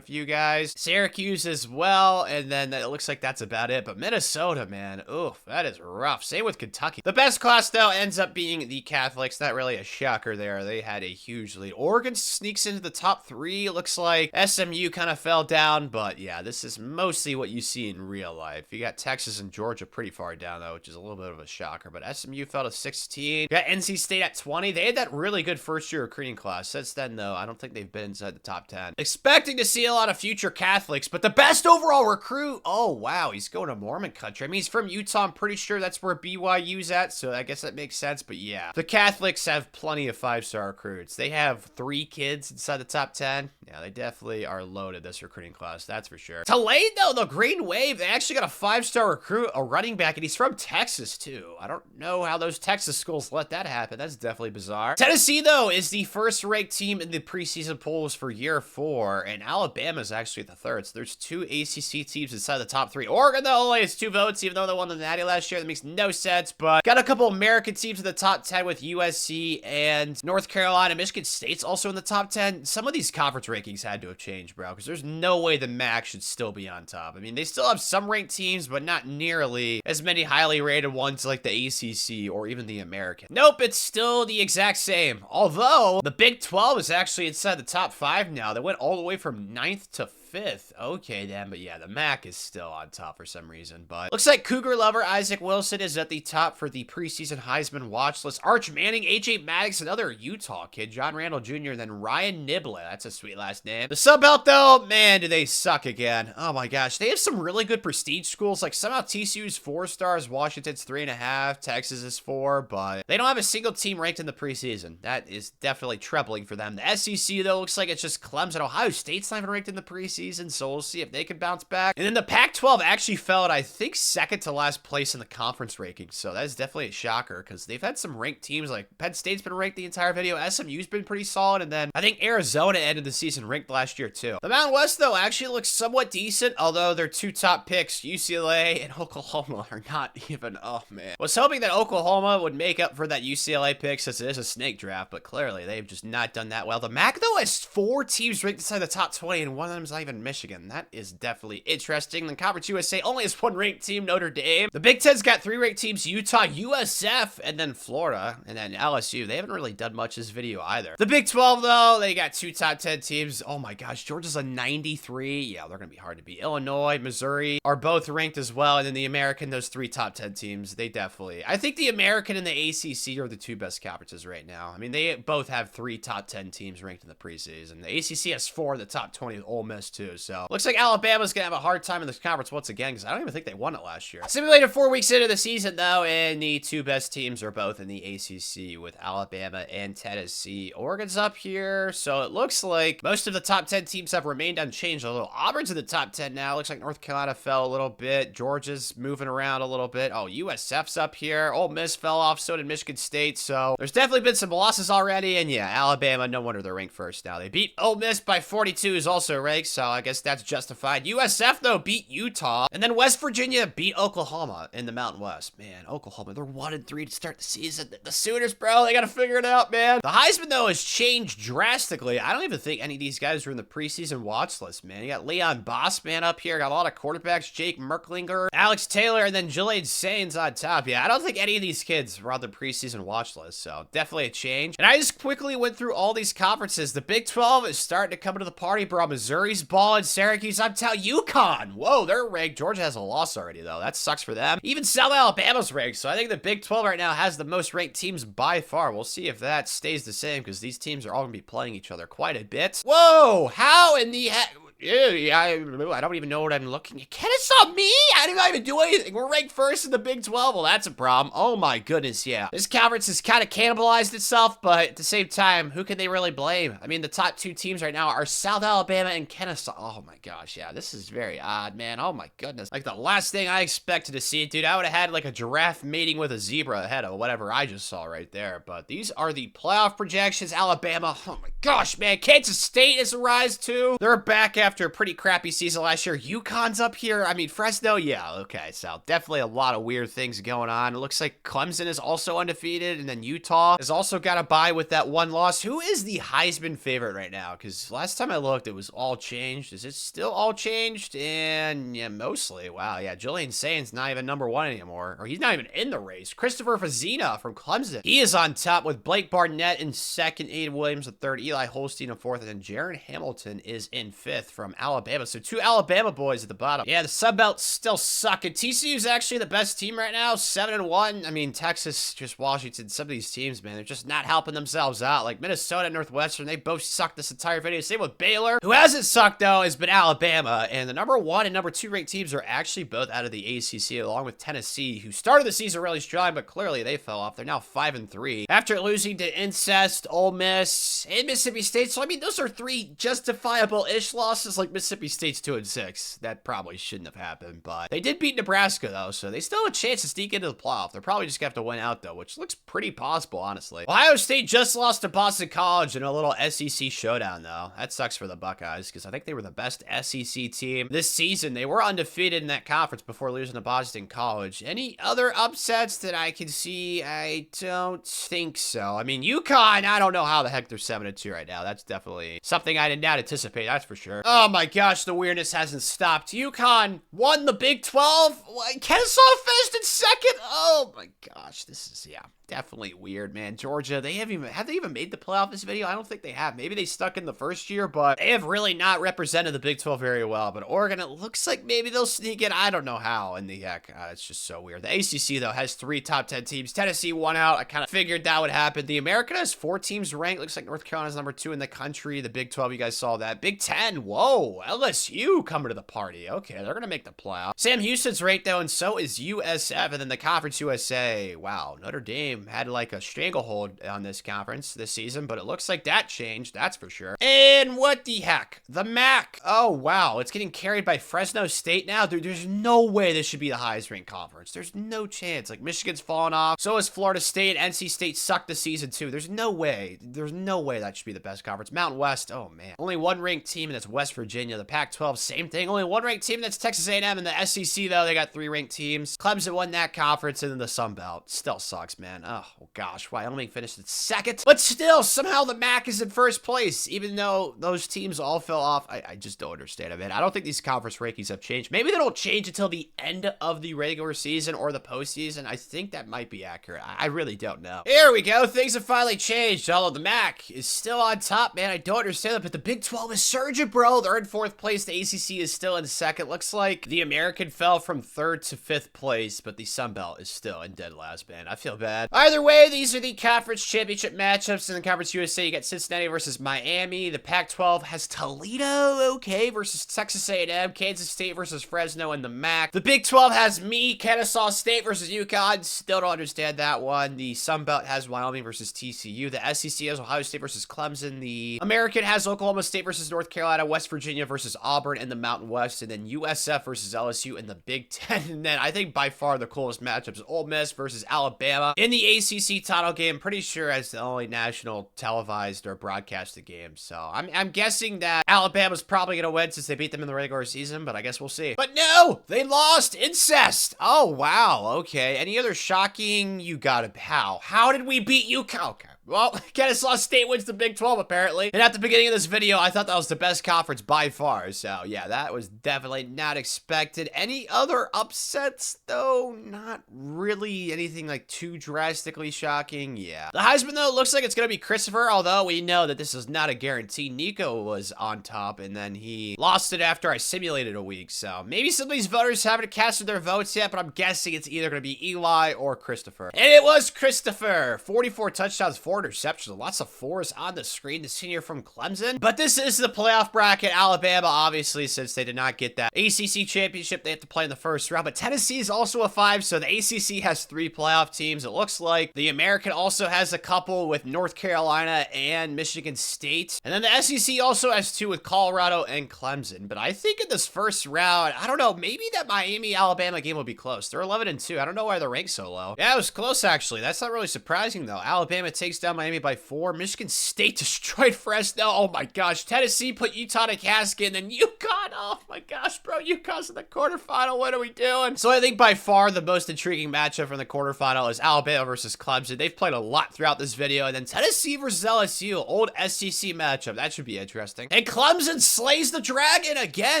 few guys. Syracuse as well, and then it looks like that's about it. But Minnesota, man, oof, that is rough. Same with Kentucky. The best class, though, ends up being the Catholics. Not really a shocker there. They had a huge lead. Oregon sneaks into the top 3. Looks like SMU kind of fell down, but yeah, this is mostly what you see in real life. You got Texas and Georgia pretty far down, though, which is a little bit of a shocker. But SMU fell to 16. You got NC State at 20. They had that really good first-year recruiting class. Since then, though, I don't think they've been inside the top 10. Expecting to see a lot of future Catholics, but the best overall recruit, oh, wow, he's going to Mormon country. I mean, he's from Utah. I'm pretty sure that's where BYU's at, so I guess that makes sense, but yeah. The Catholics have plenty of 5-star recruits. They have 3 kids inside the top 10. Yeah, they definitely are loaded, this recruiting class, that's for sure. Tulane, though, the Green Wave, they actually got a 5-star recruit, a running back, and he's from Texas, too. I don't know how those Texas schools let that happen. That's definitely bizarre. Tennessee, though, is is the first ranked team in the preseason polls for year 4, and Alabama is actually the third. So there's 2 ACC teams inside the top 3. Oregon, though, only has 2 votes, even though they won the Natty last year. That makes no sense, but got a couple American teams in the top 10 with USC and North Carolina. Michigan State's also in the top 10. Some of these conference rankings had to have changed, bro, because there's no way the MAC should still be on top. I mean, they still have some ranked teams, but not nearly as many highly rated ones like the ACC or even the American. Nope, it's still the exact same. Although, the Big 12 is actually inside the top 5 now. They went all the way from 9th to 5th. Okay, then, but yeah, the MAC is still on top for some reason, but looks like Cougar lover Isaac Wilson is at the top for the preseason Heisman watch list. Arch Manning, AJ Maddox, another Utah kid, John Randall Jr., and then Ryan Niblett. That's a sweet last name. The Sun Belt, though, man, do they suck again. Oh my gosh, they have some really good prestige schools, like somehow TCU's 4 stars, Washington's 3.5, Texas is 4, but they don't have a single team ranked in the preseason. That is definitely troubling for them. The SEC, though, looks like it's just Clemson. Ohio State's not even ranked in the preseason, so we'll see if they can bounce back. And then the Pac-12 actually fell at, I think, 2nd to last place in the conference rankings, so that is definitely a shocker, because they've had some ranked teams, like Penn State's been ranked the entire video, SMU's been pretty solid, and then I think Arizona ended the season ranked last year, too. The Mountain West, though, actually looks somewhat decent, although their 2 top picks, UCLA and Oklahoma, are not even, oh man. Was hoping that Oklahoma would make up for that UCLA pick, since it is a snake draft, but clearly they've just not done that well. The MAC, though, has 4 teams ranked inside the top 20, and one of them is not even Michigan. That is definitely interesting. Then Conference USA only has 1 ranked team, Notre Dame. The Big Ten's got 3 ranked teams, Utah, USF, and then Florida, and then LSU. They haven't really done much this video either. The Big 12, though, they got 2 top 10 teams. Oh my gosh, Georgia's a 93. Yeah, they're gonna be hard to beat. Illinois, Missouri are both ranked as well, and then the American, those 3 top 10 teams, they definitely, I think the American and the ACC are the 2 best conferences right now. I mean, they both have 3 top 10 teams ranked in the preseason. The ACC has 4 in the top 20 with Ole Miss too, so looks like Alabama's gonna have a hard time in this conference once again, because I don't even think they won it last year. Simulated 4 weeks into the season, though, and the 2 best teams are both in the ACC with Alabama and Tennessee. Oregon's up here, so it looks like most of the top 10 teams have remained unchanged, although Auburn's in the top 10 now. Looks like North Carolina fell a little bit. Georgia's moving around a little bit. Oh, USF's up here. Ole Miss fell off, so did Michigan State, so there's definitely been some losses already, and yeah, Alabama, no wonder they're ranked first now. They beat Ole Miss by 42, is also ranked, so I guess that's justified. USF, though, beat Utah, and then West Virginia beat Oklahoma in the Mountain West. Man, Oklahoma, they're 1-3 to start the season. The Sooners, bro, they gotta figure it out, man. The Heisman, though, has changed drastically. I don't even think any of these guys are in the preseason watch list, man. You got Leon Bossman up here, got a lot of quarterbacks, Jake Merklinger, Alex Taylor, and then Julian Sainz on top. Yeah, I don't think any of these kids were on the preseason watch list, so definitely a change. And I just quickly went through all these conferences. The Big 12 is starting to come into the party, bro. Missouri's balling, Syracuse, I'm telling you, UConn. Whoa, they're ranked. Georgia has a loss already, though. That sucks for them. Even South Alabama's ranked, so I think the Big 12 right now has the most ranked teams by far. We'll see if that stays the same, because these teams are all going to be playing each other quite a bit. Whoa, how in the heck? Yeah, I don't even know what I'm looking at. Kennesaw, me? I didn't even do anything. We're ranked first in the Big 12. Well, that's a problem. Oh my goodness, yeah. This conference has kind of cannibalized itself, but at the same time, who can they really blame? I mean, the top 2 teams right now are South Alabama and Kennesaw. Oh my gosh, yeah, this is very odd, man. Oh my goodness. Like the last thing I expected to see, dude, I would have had like a giraffe mating with a zebra ahead of whatever I just saw right there. But these are the playoff projections. Alabama, oh my gosh, man. Kansas State is a rise too. They're back after a pretty crappy season last year. UConn's up here. I mean, Fresno, yeah, okay. So definitely a lot of weird things going on. It looks like Clemson is also undefeated, and then Utah has also got a bye with that 1 loss. Who is the Heisman favorite right now? Because last time I looked, it was all changed. Is it still all changed? And yeah, mostly. Wow, yeah, Julian Sainz not even number 1 anymore, or he's not even in the race. Christopher Fazina from Clemson, he is on top with Blake Barnett in 2nd, Aiden Williams in 3rd, Eli Holstein in 4th, and then Jaron Hamilton is in 5th from Alabama. So 2 Alabama boys at the bottom. Yeah, the Sun Belt's still sucking. TCU is actually the best team right now, 7-1. I mean, Texas, just Washington, some of these teams, man, they're just not helping themselves out. Like Minnesota and Northwestern, they both sucked this entire video. Same with Baylor. Who hasn't sucked, though, has been Alabama. And the number 1 and number 2 ranked teams are actually both out of the ACC, along with Tennessee, who started the season really strong, but clearly they fell off. They're now 5-3 after losing to Incest, Ole Miss, and Mississippi State. So, I mean, those are 3 justifiable-ish losses. losses like Mississippi State's 2-6. That probably shouldn't have happened, but they did beat Nebraska though, so they still have a chance to sneak into the playoff. They're probably just gonna have to win out though, which looks pretty possible, honestly. Ohio State just lost to Boston College in a little SEC showdown though. That sucks for the Buckeyes because I think they were the best SEC team this season. They were undefeated in that conference before losing to Boston College. Any other upsets that I can see? I don't think so. I mean, UConn, I don't know how the heck they're 7-2 right now. That's definitely something I did not anticipate, that's for sure. Oh my gosh, the weirdness hasn't stopped. UConn won the Big 12. Kennesaw finished in second. Oh my gosh, this is, yeah, definitely weird, man. Georgia, have they even made the playoff this video? I don't think they have. Maybe they stuck in the first year, but they have really not represented the Big 12 very well. But Oregon, it looks like maybe they'll sneak in. I don't know how in the heck. It's just so weird. The ACC, though, has 3 top 10 teams. Tennessee won out. I kind of figured that would happen. The American has 4 teams ranked. Looks like North Carolina's number 2 in the country. The Big 12, you guys saw that. Big 10, whoa, LSU coming to the party. Okay, they're going to make the playoff. Sam Houston's ranked, though, and so is USF. And then the Conference USA, wow, Notre Dame had like a stranglehold on this conference this season, but it looks like that changed, that's for sure. And what the heck? The MAC. Oh, wow. It's getting carried by Fresno State now. Dude, there's no way this should be the highest ranked conference. There's no chance. Like, Michigan's fallen off. So is Florida State. NC State sucked this season, too. There's no way. There's no way that should be the best conference. Mountain West. Oh, man. Only one ranked team, and that's West Virginia. The Pac-12, same thing. Only one ranked team, that's Texas A&M. And the SEC, though, they got 3 ranked teams. Clemson won that conference, and then the Sun Belt. Still sucks, man. Oh, gosh. Wyoming finished in second. But still, somehow the MAC is in first place, even though those teams all fell off. I just don't understand it, man. I don't think these conference rankings have changed. Maybe they don't change until the end of the regular season or the postseason. I think that might be accurate. I really don't know. Here we go. Things have finally changed. Although the MAC is still on top, man. I don't understand that, but the Big 12 is surging, bro. They're in 4th place. The ACC is still in 2nd. Looks like the American fell from 3rd to 5th place, but the Sun Belt is still in dead last, man. I feel bad. Either way, these are the conference championship matchups. In the Conference USA, you got Cincinnati versus Miami. The Pac-12 has Toledo, okay, versus Texas A&M. Kansas State versus Fresno in the MAC. The Big 12 has me, Kennesaw State versus UConn. Still don't understand that one. The Sun Belt has Wyoming versus TCU. The SEC has Ohio State versus Clemson. The American has Oklahoma State versus North Carolina, West Virginia versus Auburn in the Mountain West, and then USF versus LSU in the Big 10. And then I think by far the coolest matchup is Ole Miss versus Alabama in the ACC title game. Pretty sure as the only national televised or broadcasted game. So I'm guessing that Alabama's probably going to win since they beat them in the regular season, but I guess we'll see. But no, they lost. Incest. Oh, wow. Okay. Any other shocking? You got it. How did we beat UConn? Okay. Well, Kennesaw State wins the Big 12, apparently. And at the beginning of this video, I thought that was the best conference by far. So, yeah, that was definitely not expected. Any other upsets, though? Not really anything, like, too drastically shocking. Yeah. The Heisman, though, looks like it's going to be Christopher, although we know that this is not a guarantee. Nico was on top, and then he lost it after I simulated a week. So, maybe some of these voters haven't casted their votes yet, but I'm guessing it's either going to be Eli or Christopher. And it was Christopher. 44 touchdowns, 4 interceptions, lots of 4s on the screen, the senior from Clemson. But this is the playoff bracket. Alabama, obviously, since they did not get that ACC championship, they have to play in the first round. But Tennessee is also a 5, so the ACC has 3 playoff teams. It looks like the American also has a couple with North Carolina and Michigan State. And then the SEC also has 2 with Colorado and Clemson. But I think in this first round, I don't know, maybe that Miami-Alabama game will be close. They're 11-2. I don't know why they're ranked so low. Yeah, it was close, actually. That's not really surprising, though. Alabama takes down Miami by 4. Michigan State destroyed Fresno. Oh my gosh. Tennessee put Utah in a casket, and then UConn. Oh my gosh, bro. UConn's in the quarterfinal. What are we doing? So I think by far the most intriguing matchup from the quarterfinal is Alabama versus Clemson. They've played a lot throughout this video. And then Tennessee versus LSU. Old SEC matchup. That should be interesting. And Clemson slays the Dragon again.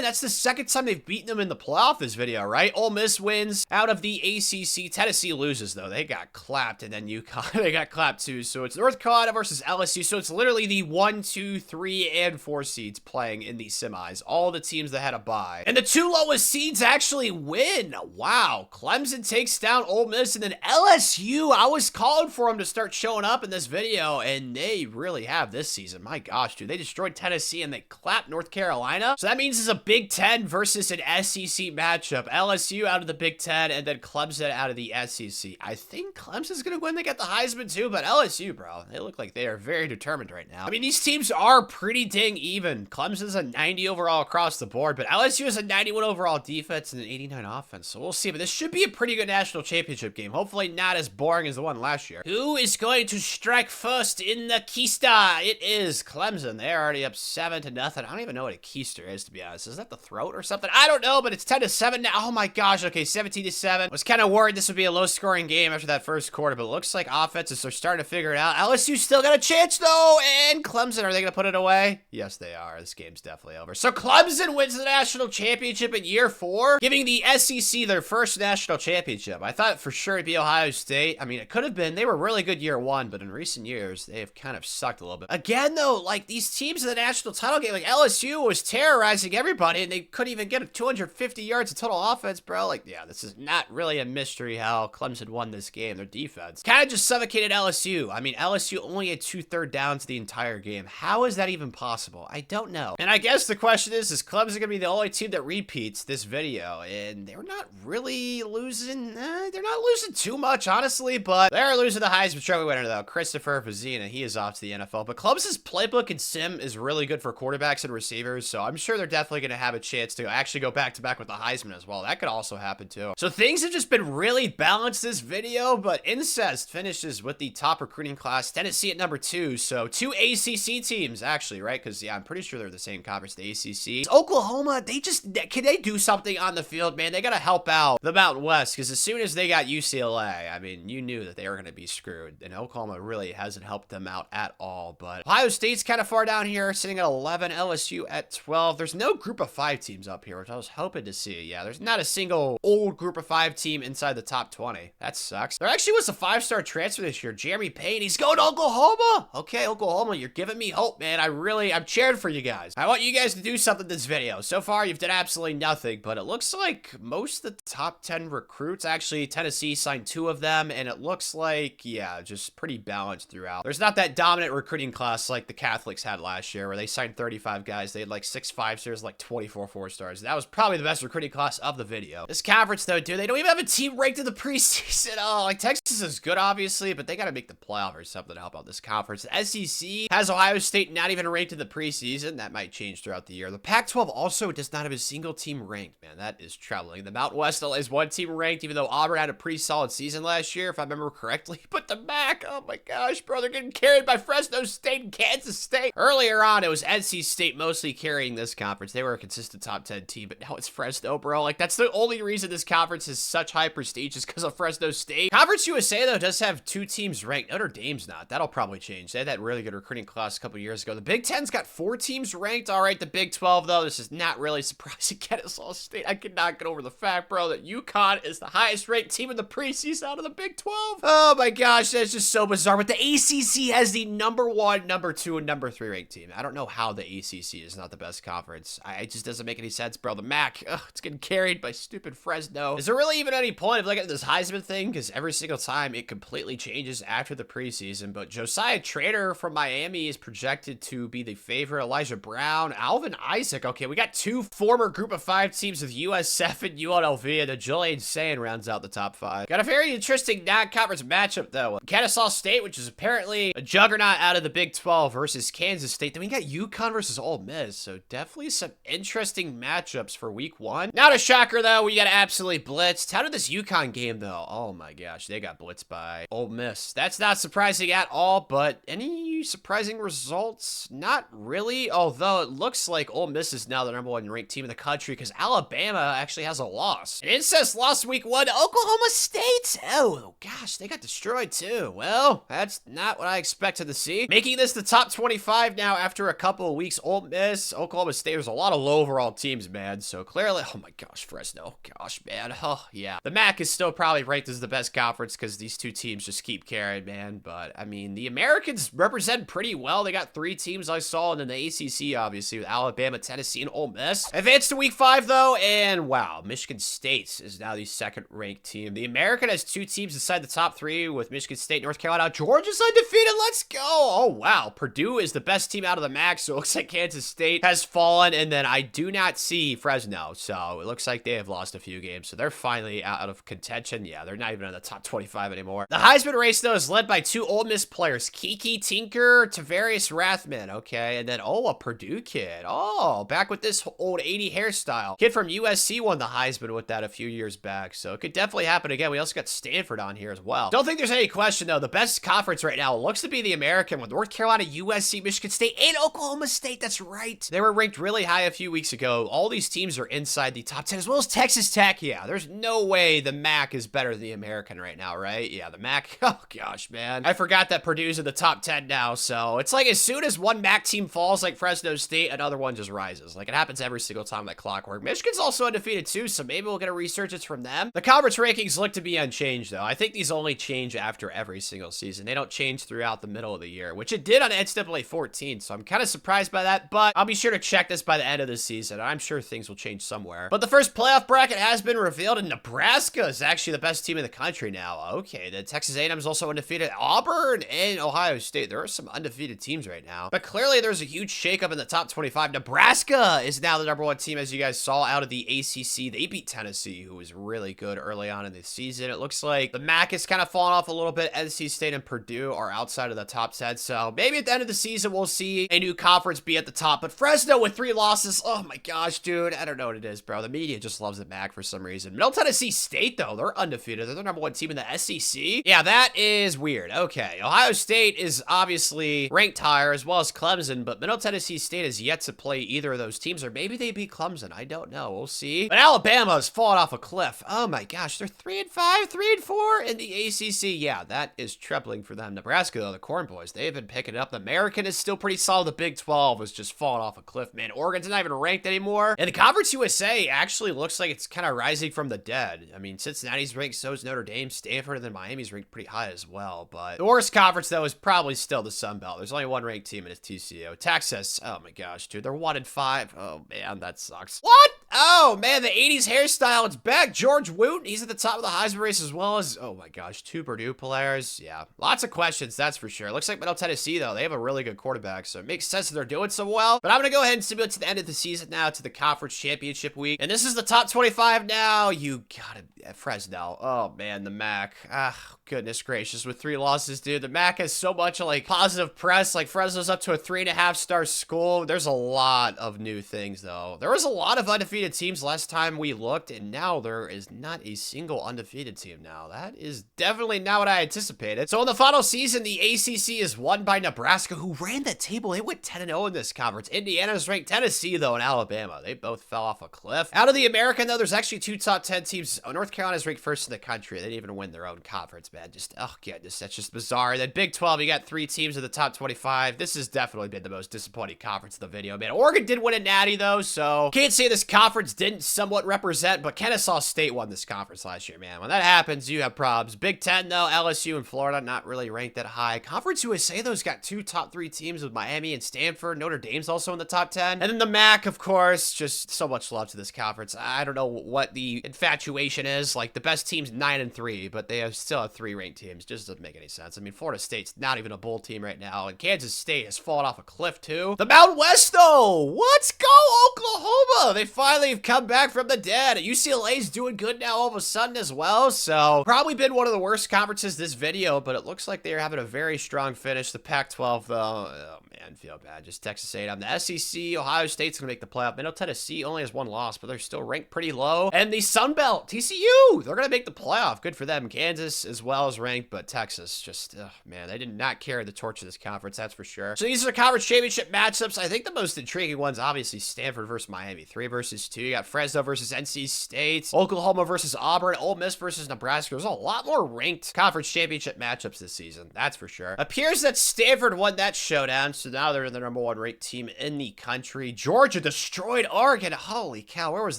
That's the second time they've beaten them in the playoff this video, right? Ole Miss wins out of the ACC. Tennessee loses, though. They got clapped, and then UConn, they got clapped too. So it's North Carolina versus LSU. So it's literally the 1, 2, 3, and 4 seeds playing in the semis. All the teams that had a bye. And the 2 lowest seeds actually win. Wow. Clemson takes down Ole Miss, and then LSU, I was calling for them to start showing up in this video, and they really have this season. My gosh, dude. They destroyed Tennessee, and they clapped North Carolina. So that means it's a Big 10 versus an SEC matchup. LSU out of the Big 10, and then Clemson out of the SEC. I think Clemson's going to win. They got the Heisman too, but LSU, bro. bro. They look like they are very determined right now. I mean, these teams are pretty dang even. Clemson's a 90 overall across the board, but LSU is a 91 overall defense and an 89 offense. So we'll see, but this should be a pretty good national championship game. Hopefully not as boring as the one last year. Who is going to strike first in the Keister? It is Clemson. They're already up 7-0. I don't even know what a Keister is, to be honest. Is that the throat or something? I don't know, but it's 10-7 now. Oh my gosh. Okay, 17-7. Was kind of worried this would be a low-scoring game after that first quarter, but it looks like offenses are starting to figure it out. LSU still got a chance, though, and Clemson, are they going to put it away? Yes, they are. This game's definitely over. So Clemson wins the national championship in year 4, giving the SEC their first national championship. I thought for sure it'd be Ohio State. I mean, it could have been. They were really good year 1, but in recent years, they have kind of sucked a little bit. Again, though, like these teams in the national title game, like LSU was terrorizing everybody, and they couldn't even get 250 yards of total offense, bro. Like, yeah, this is not really a mystery how Clemson won this game. Their defense kind of just suffocated LSU. I mean, LSU only had 2 third downs the entire game. How is that even possible? I don't know. And I guess the question is Clemson going to be the only team that repeats this video? And they're not really losing. They're not losing too much, honestly, but they're losing the Heisman Trophy winner, though. Christopher Fazina, he is off to the NFL. But Clemson's playbook and sim is really good for quarterbacks and receivers, so I'm sure they're definitely going to have a chance to actually go back-to-back with the Heisman as well. That could also happen, too. So things have just been really balanced this video, but Incest finishes with the top recruiting class. Tennessee at number 2, so 2 ACC teams, actually, right? Because, yeah, I'm pretty sure they're the same conference, the ACC. Oklahoma, can they do something on the field, man? They got to help out the Mountain West, because as soon as they got UCLA, I mean, you knew that they were going to be screwed, and Oklahoma really hasn't helped them out at all. But Ohio State's kind of far down here, sitting at 11, LSU at 12. There's no group of 5 teams up here, which I was hoping to see. Yeah, there's not a single old group of 5 team inside the top 20. That sucks. There actually was a 5-star transfer this year, Jeremy Payne. He's going to Oklahoma. Okay, Oklahoma, you're giving me hope, man. I'm cheering for you guys. I want you guys to do something this video. So far, you've done absolutely nothing, but it looks like most of the top 10 recruits, actually, Tennessee signed 2 of them, and it looks like, yeah, just pretty balanced throughout. There's not that dominant recruiting class like the Catholics had last year, where they signed 35 guys. They had like 6 5-stars, like 24 4-stars. That was probably the best recruiting class of the video. This conference, though, dude, they don't even have a team ranked in the preseason. Oh, like Texas is good, obviously, but they got to make the playoff or something to help out this conference. The SEC has Ohio State not even ranked in the preseason. That might change throughout the year. The Pac-12 also does not have a single team ranked, man. That is troubling. The Mountain West still has 1 team ranked, even though Auburn had a pretty solid season last year, if I remember correctly. But the MAC, oh my gosh, bro, they're getting carried by Fresno State and Kansas State. Earlier on, it was NC State mostly carrying this conference. They were a consistent top 10 team, but now it's Fresno, bro. Like, that's the only reason this conference is such high prestige is because of Fresno State. Conference USA, though, does have 2 teams ranked. Notre Dame's not. That'll probably change. They had that really good recruiting class a couple years ago. The Big Ten's got 4 teams ranked. All right, the Big 12, though, this is not really surprising. Kennesaw State, I could not get over the fact, bro, that UConn is the highest ranked team in the preseason out of the Big 12. Oh my gosh, that's just so bizarre. But the ACC has the number 1, number 2, and number 3 ranked team. I don't know how the ACC is not the best conference. It just doesn't make any sense, bro. The MAC, it's getting carried by stupid Fresno. Is there really even any point of looking at this Heisman thing? Because every single time it completely changes after the preseason. But Josiah Trader from Miami is projected to be the favorite. Elijah Brown, Alvin Isaac. Okay, we got 2 former group of 5 teams with USF and UNLV, and then Julian Sayin rounds out the top 5. Got a very interesting non-conference matchup, though. Kennesaw State, which is apparently a juggernaut out of the Big 12, versus Kansas State. Then we got UConn versus Ole Miss, so definitely some interesting matchups for week 1. Not a shocker, though. We got absolutely blitzed. How did this UConn game, though? Oh my gosh, they got blitzed by Ole Miss. That's not surprising at all, but any surprising results? Not really, although it looks like Ole Miss is now the number 1 ranked team in the country because Alabama actually has a loss. And Incest lost week 1 to Oklahoma State. Oh gosh, they got destroyed too. Well, that's not what I expected to see. Making this the top 25 now after a couple of weeks. Ole Miss, Oklahoma State, there's a lot of low overall teams, man. So clearly, oh my gosh, Fresno. Gosh, man. Oh, yeah. The MAC is still probably ranked as the best conference because these 2 teams just keep carrying, man. But, I mean, the Americans represent pretty well. They got 3 teams I saw, and then the ACC, obviously, with Alabama, Tennessee, and Ole Miss. Advanced to week 5, though, and wow, Michigan State is now the 2nd ranked team. The American has 2 teams inside the top 3 with Michigan State, North Carolina. Georgia's undefeated. Let's go. Oh, wow. Purdue is the best team out of the MAC, so it looks like Kansas State has fallen, and then I do not see Fresno, so it looks like they have lost a few games, so they're finally out of contention. Yeah, they're not even in the top 25 anymore. The Heisman race, though, is led by 2 Ole Miss players. Kiki Tinker, Tavarius Rathman. Okay, and then, oh, a Purdue kid. Oh, back with this old 80 hairstyle. Kid from USC won the Heisman with that a few years back, so it could definitely happen again. We also got Stanford on here as well. Don't think there's any question, though. The best conference right now looks to be the American with North Carolina, USC, Michigan State, and Oklahoma State. That's right. They were ranked really high a few weeks ago. All these teams are inside the top 10, as well as Texas Tech. Yeah, there's no way the MAC is better than the American right now, right? Yeah, the MAC. Oh, gosh, man. I forgot that Purdue's in the top 10 now, so it's like as soon as one MAC team falls, like Fresno State, another one just rises. Like, it happens every single time, like clockwork. Michigan's also undefeated, too, so maybe we'll get a resurgence from them. The conference rankings look to be unchanged, though. I think these only change after every single season. They don't change throughout the middle of the year, which it did on NCAA 14, so I'm kind of surprised by that, but I'll be sure to check this by the end of the season. I'm sure things will change somewhere. But the first playoff bracket has been revealed, and Nebraska is actually the best team in the country now. Okay, the Texas A&M is also undefeated. Auburn and Ohio State. There are some undefeated teams right now, but clearly there's a huge shakeup in the top 25. Nebraska is now the #1 team, as you guys saw, out of the ACC. They beat Tennessee, who was really good early on in the season. It looks like the MAC has kind of fallen off a little bit. NC State and Purdue are outside of the top 10, so maybe at the end of the season we'll see a new conference be at the top. But Fresno with 3 losses, oh my gosh, dude, I don't know what it is, bro. The media just loves the MAC for some reason. Middle Tennessee State, though, they're undefeated. They're the #1 team in the SEC. Yeah, that is weird. Okay, Ohio State is obviously ranked higher, as well as Clemson, but Middle Tennessee State has yet to play either of those teams, or maybe they beat Clemson. I don't know. We'll see. But Alabama has fallen off a cliff. Oh my gosh, they're 3-5, 3-4 in the ACC. Yeah, that is troubling for them. Nebraska, though, the Corn Boys, they've been picking it up. The American is still pretty solid. The Big 12 was just falling off a cliff, man. Oregon's not even ranked anymore. And the Conference USA actually looks like it's kind of rising from the dead. I mean, Cincinnati's ranked, so is Notre Dame, Stanford, and then Miami's ranked pretty high as well. But the worst conference, though, is probably still the Sun Belt. There's only one ranked team, and it's TCU. Texas, oh my gosh, dude, they're 1-5. Oh man, that sucks. What? Oh man, the 80s hairstyle, it's back. George Wooten, he's at the top of the Heisman race, as well as, oh my gosh, 2 Purdue players. Yeah, lots of questions, that's for sure. Looks like Middle Tennessee, though, they have a really good quarterback, so it makes sense that they're doing so well. But I'm gonna go ahead and simulate to the end of the season now, to the conference championship week. And this is the top 25 now. You got it, Fresno. Oh man, the MAC. Ah, goodness gracious, with 3 losses, dude. The MAC has so much like positive press. Like, Fresno's up to a 3.5-star school. There's a lot of new things, though. There was a lot of undefeated teams last time we looked, and now there is not a single undefeated team now. That is definitely not what I anticipated. So in the final season, the ACC is won by Nebraska, who ran the table. They went 10-0 in this conference. Indiana's ranked. Tennessee, though, and Alabama, they both fell off a cliff. Out of the American, though, there's actually 2 top 10 teams. Oh, North Carolina's ranked first in the country. They didn't even win their own conference, man. Just, oh goodness, that's just bizarre. Then Big 12, you got 3 teams in the top 25. This has definitely been the most disappointing conference of the video, man. Oregon did win a natty, though, so can't say this conference didn't somewhat represent, but Kennesaw State won this conference last year, man. When that happens, you have problems. Big 10, though, LSU and Florida, not really ranked that high. Conference USA, though, has got 2 top 3 teams with Miami and Stanford. Notre Dame's also in the top 10. And then the MAC, of course, just so much love to this conference. I don't know what the infatuation is. Like, the best team's 9-3, but they still have 3 ranked teams. Just doesn't make any sense. I mean, Florida State's not even a bowl team right now, and Kansas State has fallen off a cliff, too. The Mountain West, though! Let's go, Oklahoma! They finally have come back from the dead. UCLA's doing good now all of a sudden as well, so probably been one of the worst conferences this video, but it looks like they're having a very strong finish. The Pac-12, though, oh man, feel bad. Just Texas A&M. The SEC, Ohio State's gonna make the playoff. Middle Tennessee only has 1 loss, but they're still ranked pretty low. And the Sun Belt, TCU, they're gonna make the playoff. Good for them. Kansas as well as ranked, but Texas just, man, they did not carry the torch of this conference, that's for sure. So these are conference championship matchups. I think the most intriguing ones, obviously, Stanford versus Miami, 3 versus 2. You got Fresno versus NC State, Oklahoma versus Auburn, Ole Miss versus Nebraska. There's a lot more ranked conference championship matchups this season, that's for sure. Appears that Stanford won that showdown, so now they're the #1 ranked team in the country. Georgia destroyed Oregon. Holy cow, where was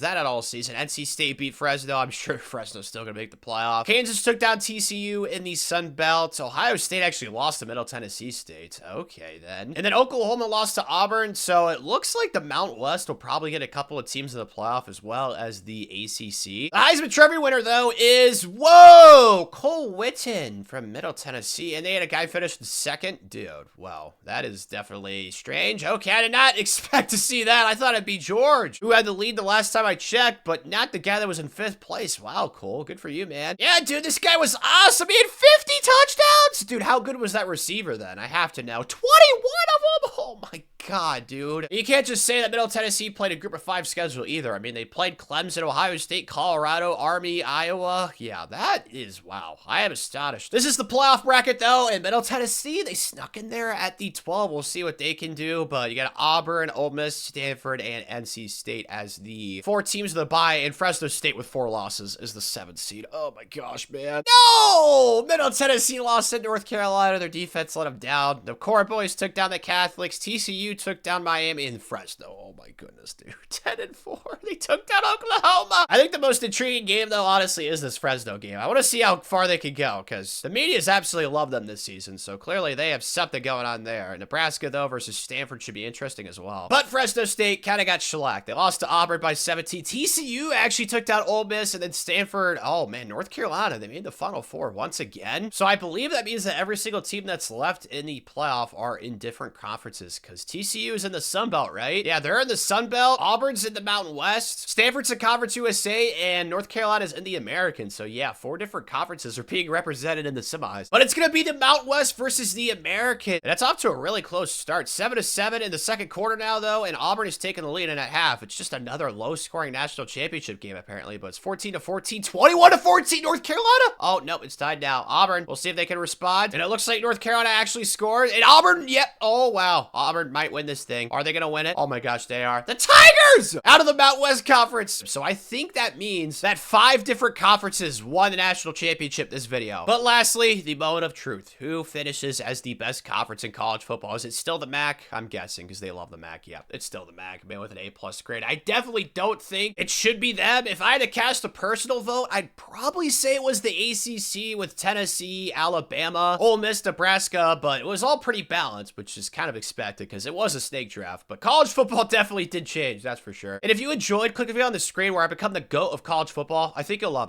that at all season? NC State beat Fresno. I'm sure Fresno's still gonna make the playoff. Kansas took down TCU in the Sun Belt. Ohio State actually lost to Middle Tennessee State. Okay, then. And then Oklahoma lost to Auburn, so it looks like the Mountain West will probably get a couple of teams in the playoff as well as the ACC. The Heisman Trophy winner, though, is, whoa, Cole Witten from Middle Tennessee. And they had a guy finish in second. Dude, wow, that is definitely strange. Okay, I did not expect to see that. I thought it'd be George, who had the lead the last time I checked, but not the guy that was in 5th place. Wow, Cole, good for you, man. Yeah, dude, this guy was awesome. He had 50 touchdowns. Dude, how good was that receiver then? I have to know. 21 of them? Oh my God, dude. You can't just say that Middle Tennessee played a group of 5 schedule either. I mean, they played Clemson, Ohio State, Colorado, Army, Iowa. Yeah, that is, wow. I am astonished. This is the playoff bracket, though, and Middle Tennessee, they snuck in there at the 12. We'll see what they can do, but you got Auburn, Ole Miss, Stanford, and NC State as the 4 teams of the bye, and Fresno State with 4 losses is the 7th seed. Oh my gosh, man. No! Middle Tennessee lost at North Carolina. Their defense let them down. The Core Boys took down the Catholics. TCU took down Miami and Fresno. Oh my goodness, dude. 10-4. They took down Oklahoma. I think the most intriguing game, though, honestly, is this Fresno game. I want to see how far they can go because the media's absolutely love them this season. So clearly they have something going on there. Nebraska, though, versus Stanford should be interesting as well. But Fresno State kind of got shellacked. They lost to Auburn by 17. TCU actually took down Ole Miss, and then Stanford, oh man, North Carolina, they made the Final Four once again. So I believe that means that every single team that's left in the playoff are in different conferences because TCU is in the Sun Belt, right? Yeah, they're in the Sun Belt. Auburn's in the Mountain West. Stanford's in Conference USA, and North Carolina's in the American. So yeah, 4 different conferences are being represented in the semis. But it's going to be the Mountain West versus the American. And that's off to a really close start. 7-7 in the second quarter now, though, and Auburn is taking the lead in at half. It's just another low-scoring national championship game, apparently, but it's 14-14, 21-14, North Carolina. Oh, no, it's tied now. Auburn, we'll see if they can respond. And it looks like North Carolina actually scored. And Auburn, yep. Oh, wow. Auburn might win this thing. Are they going to win it? Oh, my gosh, they are. The Tigers out of the Mountain West Conference. So I think that means that 5 different conferences won the national championship this video. But lastly, the moment of truth. Who finishes as the best conference in college football? Is it still the MAC? I'm guessing because they love the MAC. Yeah, it's still the MAC, man, with an A+ grade. I definitely don't think it should be them. If I had to cast a personal vote, I'd probably say it was the ACC with Tennessee, Alabama, Ole Miss, Nebraska, but it was all pretty balanced, which is kind of expected because it was a snake draft. But college football definitely did change, that's for sure. And if you enjoyed, click the video on the screen where I become the GOAT of college football. I think you'll love it.